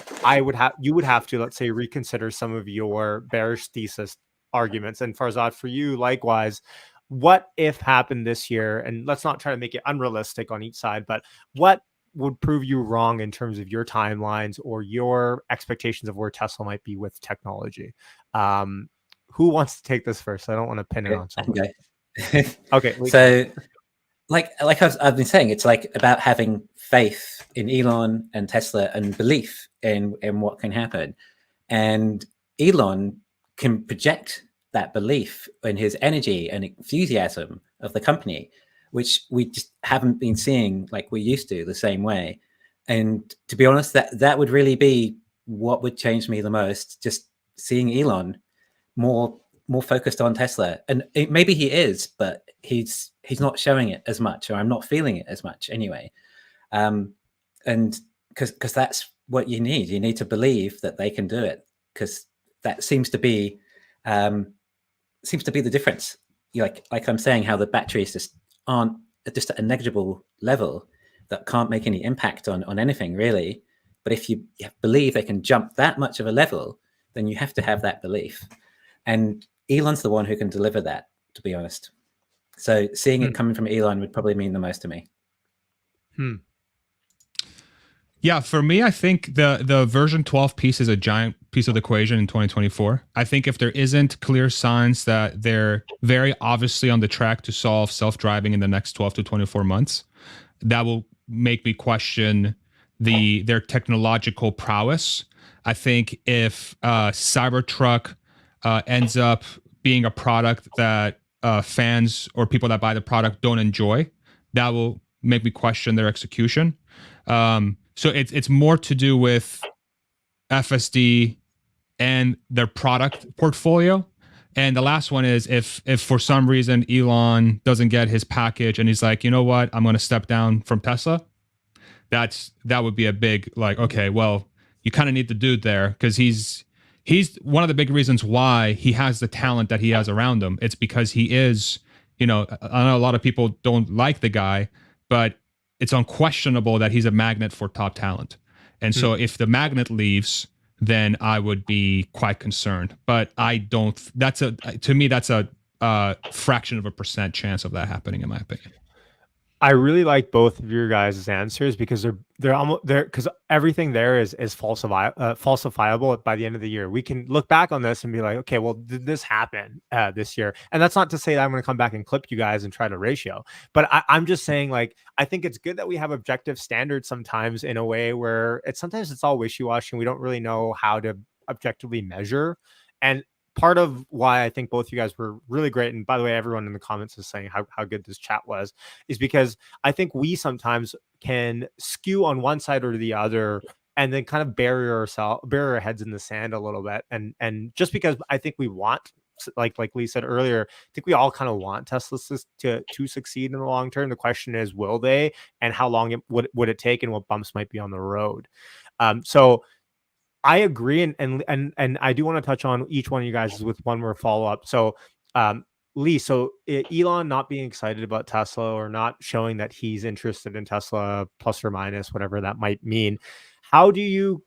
you would have to, let's say, reconsider some of your bearish thesis arguments. And Farzad, for you, likewise, what if happened this year? And let's not try to make it unrealistic on each side, but what would prove you wrong in terms of your timelines or your expectations of where Tesla might be with technology? Who wants to take this first? I don't want to pin it on someone. Okay. So, like I've been saying, it's like about having faith in Elon and Tesla and belief in what can happen. And Elon can project that belief in his energy and enthusiasm of the company, which we just haven't been seeing like we used to the same way. And to be honest, that would really be what would change me the most, just seeing Elon more focused on Tesla. And maybe he is, but he's not showing it as much, or I'm not feeling it as much anyway. And because that's what you need to believe that they can do it, because that seems to be the difference. Like I'm saying, how the batteries just aren't just at a negligible level that can't make any impact on anything really. But if you believe they can jump that much of a level, then you have to have that belief. And Elon's the one who can deliver that, to be honest. So seeing it coming from Elon would probably mean the most to me. Yeah, for me, I think the version 12 piece is a giant piece of the equation in 2024. I think if there isn't clear signs that they're very obviously on the track to solve self-driving in the next 12 to 24 months, that will make me question their technological prowess. I think if Cybertruck ends up being a product that fans or people that buy the product don't enjoy, that will make me question their execution. So it's more to do with FSD and their product portfolio. And the last one is if for some reason Elon doesn't get his package and he's like, you know what, I'm going to step down from Tesla. That would be a big, like, okay, well, you kind of need the dude there, because he's one of the big reasons why he has the talent that he has around him. It's because he is, I know a lot of people don't like the guy, but it's unquestionable that he's a magnet for top talent. And so if the magnet leaves, then I would be quite concerned. But I don't, to me, that's a fraction of a % chance of that happening, in my opinion. I really like both of your guys' answers, because they're almost there, because everything there is falsifiable by the end of the year. We can look back on this and be like, okay, well, did this happen this year? And that's not to say that I'm going to come back and clip you guys and try to ratio, but I'm just saying, like, I think it's good that we have objective standards sometimes, in a way where sometimes it's all wishy-washy and we don't really know how to objectively measure. And part of why I think both you guys were really great, and by the way, everyone in the comments is saying how good this chat was, is because I think we sometimes can skew on one side or the other, and then kind of bury our heads in the sand a little bit. And just because I think we want, like Lee said earlier, I think we all kind of want Teslas to succeed in the long term. The question is, will they, and how long would it take, and what bumps might be on the road. So I agree, and I do want to touch on each one of you guys with one more follow up. So, Lee, so Elon not being excited about Tesla, or not showing that he's interested in Tesla, plus or minus whatever that might mean. How do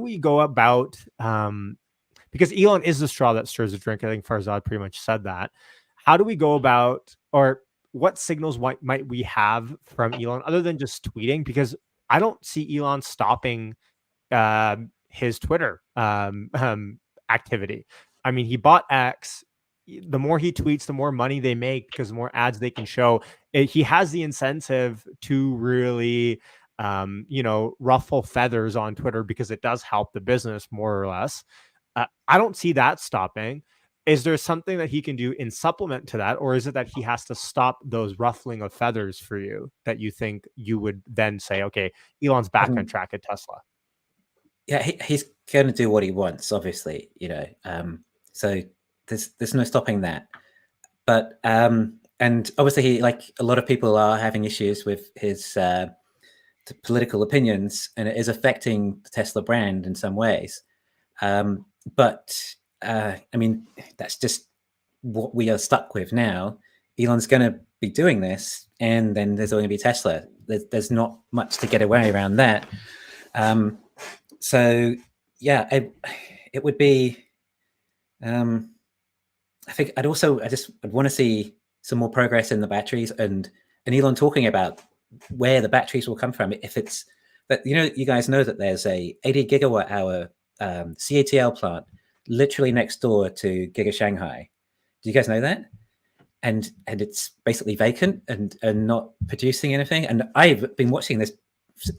we go about? Because Elon is the straw that stirs the drink. I think Farzad pretty much said that. How do we go about, or what signals might we have from Elon other than just tweeting? Because I don't see Elon stopping his Twitter activity. I mean, he bought X. The more he tweets, the more money they make, because the more ads they can show. He has the incentive to really, ruffle feathers on Twitter, because it does help the business more or less. I don't see that stopping. Is there something that he can do in supplement to that, or is it that he has to stop those ruffling of feathers for you, that you think you would then say, okay, Elon's back on track at Tesla? Yeah, he's going to do what he wants, obviously, so there's no stopping that. But and obviously, like a lot of people are having issues with his political opinions, and it is affecting the Tesla brand in some ways. But I mean, that's just what we are stuck with now. Elon's going to be doing this, and then there's only going to be Tesla. There's not much to get away around that. So yeah, it would be. I think I'd want to see some more progress in the batteries, and Elon talking about where the batteries will come from. If it's that, you guys know that there's a 80 gigawatt hour CATL plant literally next door to Giga Shanghai. Do you guys know that? And it's basically vacant and not producing anything. And I've been watching this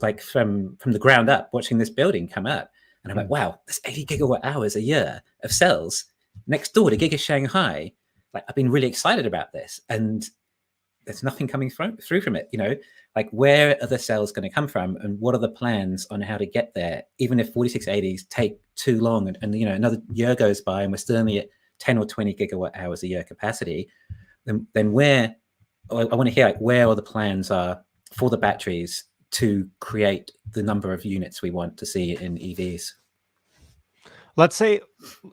like from the ground up, watching this building come up. And I'm like, wow, there's 80 gigawatt hours a year of cells next door to Giga Shanghai. Like, I've been really excited about this, and there's nothing coming through from it. Like, where are the cells going to come from, and what are the plans on how to get there? Even if 4680s take too long, and another year goes by, and we're still only at 10 or 20 gigawatt hours a year capacity, then where? I want to hear, like, where all the plans are for the batteries to create the number of units we want to see in EVs. Let's say,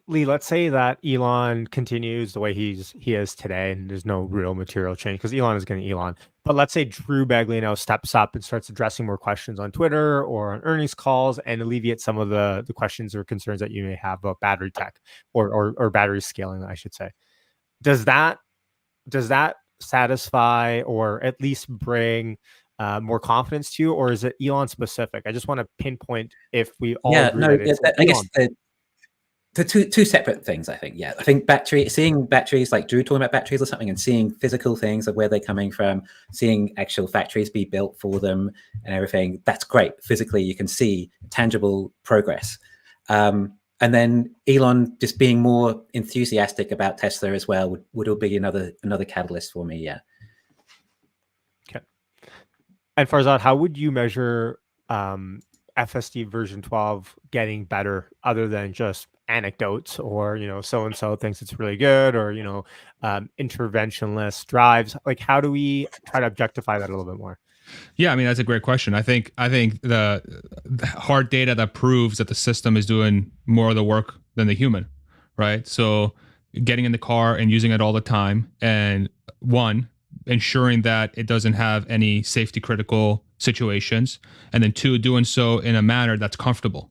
Lee, that Elon continues the way he is today, and there's no real material change because Elon is going to Elon. But let's say Drew Baglino steps up and starts addressing more questions on Twitter or on earnings calls and alleviate some of the questions or concerns that you may have about battery tech or battery scaling, I should say. Does that satisfy or at least bring more confidence to you, or is it Elon specific? I just want to pinpoint if we all agree that it's I guess the two separate things, I think. Yeah, I think seeing batteries, like Drew talking about batteries or something, and seeing physical things of where they're coming from, seeing actual factories be built for them and everything, that's great. Physically, you can see tangible progress. And then Elon just being more enthusiastic about Tesla as well would be another catalyst for me. Yeah. Okay. And Farzad, how would you measure FSD version 12 getting better, other than just anecdotes or so and so thinks it's really good, or interventionless drives? Like, how do we try to objectify that a little bit more? Yeah, I mean, that's a great question. I think the hard data that proves that the system is doing more of the work than the human, right? So getting in the car and using it all the time, and ensuring that it doesn't have any safety critical situations, and then two, doing so in a manner that's comfortable.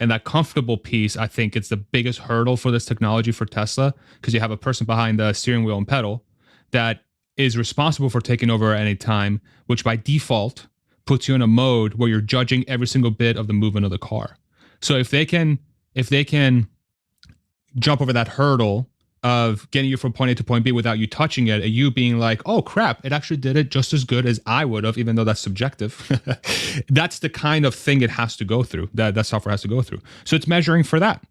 And that comfortable piece, I think, it's the biggest hurdle for this technology for Tesla, because you have a person behind the steering wheel and pedal that is responsible for taking over at any time, which by default puts you in a mode where you're judging every single bit of the movement of the car. So if they can jump over that hurdle of getting you from point A to point B without you touching it, and you being like, oh crap, it actually did it just as good as I would have, even though that's subjective. That's the kind of thing it has to go through, that software has to go through. So it's measuring for that.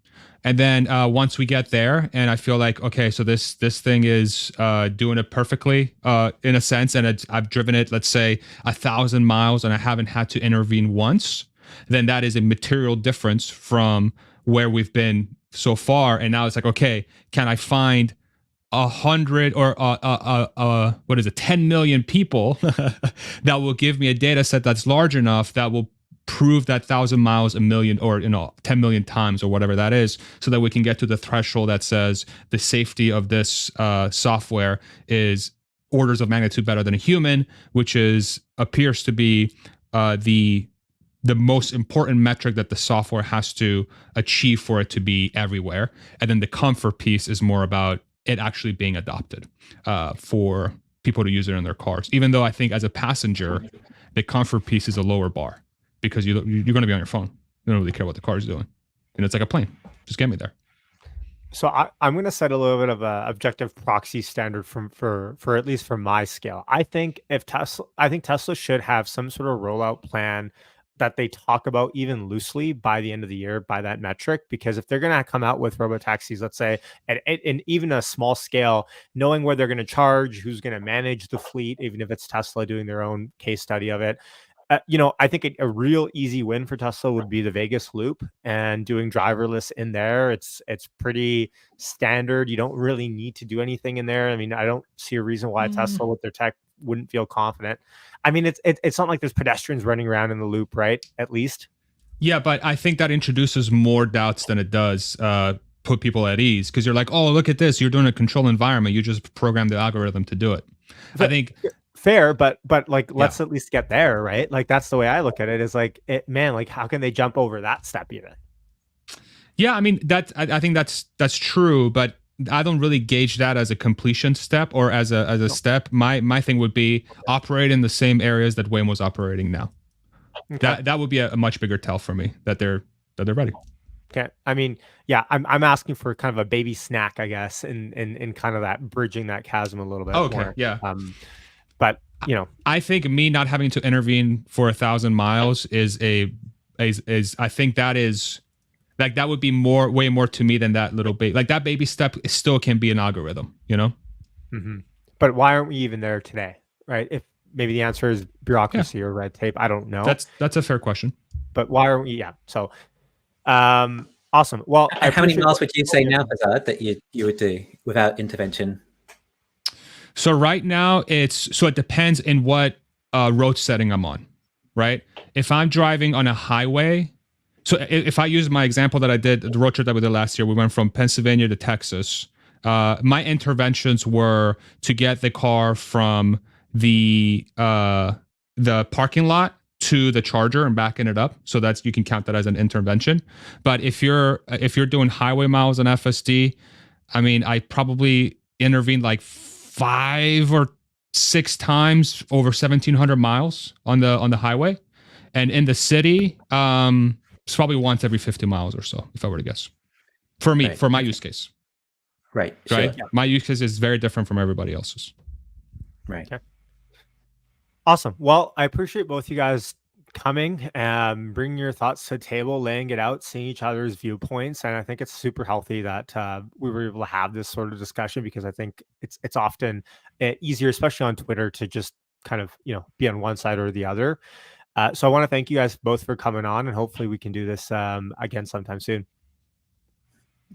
And then once we get there, and I feel like, okay, so this thing is doing it perfectly in a sense, and I've driven it, let's say 1,000 miles, and I haven't had to intervene once, then that is a material difference from where we've been so far. And now it's like, okay, can I find 100 or 10 million people that will give me a data set that's large enough that will prove that 1,000 miles, a million, or 10 million times, or whatever that is, so that we can get to the threshold that says the safety of this software is orders of magnitude better than a human, which appears to be the most important metric that the software has to achieve for it to be everywhere. And then the comfort piece is more about it actually being adopted for people to use it in their cars. Even though I think as a passenger, the comfort piece is a lower bar, because you're going to be on your phone. You don't really care what the car is doing. And it's like a plane. Just get me there. So I'm going to set a little bit of a objective proxy standard for at least for my scale. I think Tesla should have some sort of rollout plan that they talk about even loosely by the end of the year by that metric, because if they're going to come out with robotaxis, let's say at even a small scale, knowing where they're going to charge, who's going to manage the fleet, even if it's Tesla doing their own case study of it. I think a real easy win for Tesla would be the Vegas loop and doing driverless in there. It's pretty standard. You don't really need to do anything in there. I mean, I don't see a reason why Tesla with their tech wouldn't feel confident. I mean, it's not like there's pedestrians running around in the loop, right? At least. Yeah, but I think that introduces more doubts than it does put people at ease, because you're like, oh, look at this, you're doing a controlled environment, you just program the algorithm to do it. I think fair, but like, let's at least get there, right? Like, that's the way I look at it, is like, man, like, how can they jump over that step even? Yeah, I mean, I think that's true, but I don't really gauge that as a completion step or as a step. My thing would be operate in the same areas that Waymo's operating now. Okay. That would be a much bigger tell for me that they're ready. Okay. I mean, yeah, I'm asking for kind of a baby snack, I guess, in kind of that bridging that chasm a little bit. Okay. More. Yeah. But you know, I think me not having to intervene for 1,000 miles is I think that is like, that would be way more to me than that little baby. Like, that baby step still can be an algorithm, you know? Mm-hmm. But why aren't we even there today? Right. If maybe the answer is bureaucracy or red tape. I don't know. That's a fair question. But why aren't we? Yeah. So, awesome. Well, how many miles would you say now, Farzad, that you would do without intervention? So right now it depends in what road setting I'm on, right? If I'm driving on a highway, so if I use my example that I did, the road trip that we did last year, we went from Pennsylvania to Texas. My interventions were to get the car from the parking lot to the charger and backing it up. So you can count that as an intervention. But if you're doing highway miles on FSD, I mean, I probably intervened like 5 or 6 times over 1,700 miles on the highway, and in the city, it's probably once every 50 miles or so, if I were to guess. For me, for my use case. Right. Right. Sure. My use case is very different from everybody else's. Right. Okay. Awesome. Well, I appreciate both you guys coming, bringing your thoughts to the table, laying it out, seeing each other's viewpoints, and I think it's super healthy that we were able to have this sort of discussion, because I think it's often easier, especially on Twitter, to just kind of be on one side or the other. So I want to thank you guys both for coming on, and hopefully we can do this again sometime soon.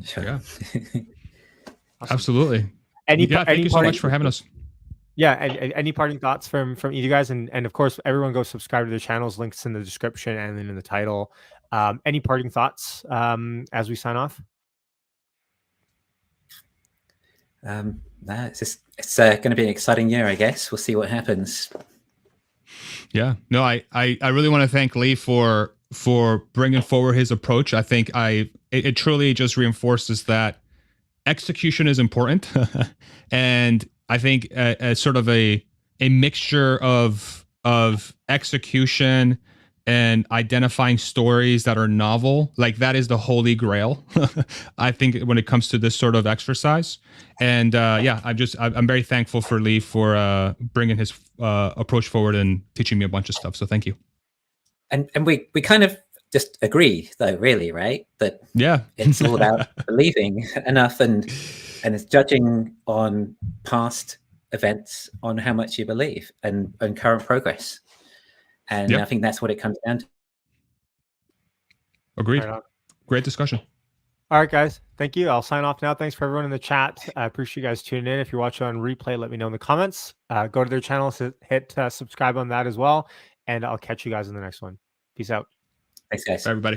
Sure. Yeah. Awesome. Absolutely. Thank you so much for having us. Yeah, any parting thoughts from you guys, and of course everyone go subscribe to their channels, links in the description and then in the title. Any parting thoughts as we sign off? It's going to be an exciting year, I guess. We'll see what happens. Yeah, no, I really want to thank Lee for bringing forward his approach. I think it truly just reinforces that execution is important, and I think a sort of a mixture of execution and identifying stories that are novel, like that is the holy grail. I think when it comes to this sort of exercise, and I'm very thankful for Lee for bringing his approach forward and teaching me a bunch of stuff. So thank you. And we kind of just agree, though, really, right? That it's all about believing enough and it's judging on past events on how much you believe and current progress. And I think that's what it comes down to. Agreed. Great discussion. All right, guys. Thank you. I'll sign off now. Thanks for everyone in the chat. I appreciate you guys tuning in. If you're watching on replay, let me know in the comments. Go to their channel, hit subscribe on that as well. And I'll catch you guys in the next one. Peace out. Thanks, guys. Bye, everybody.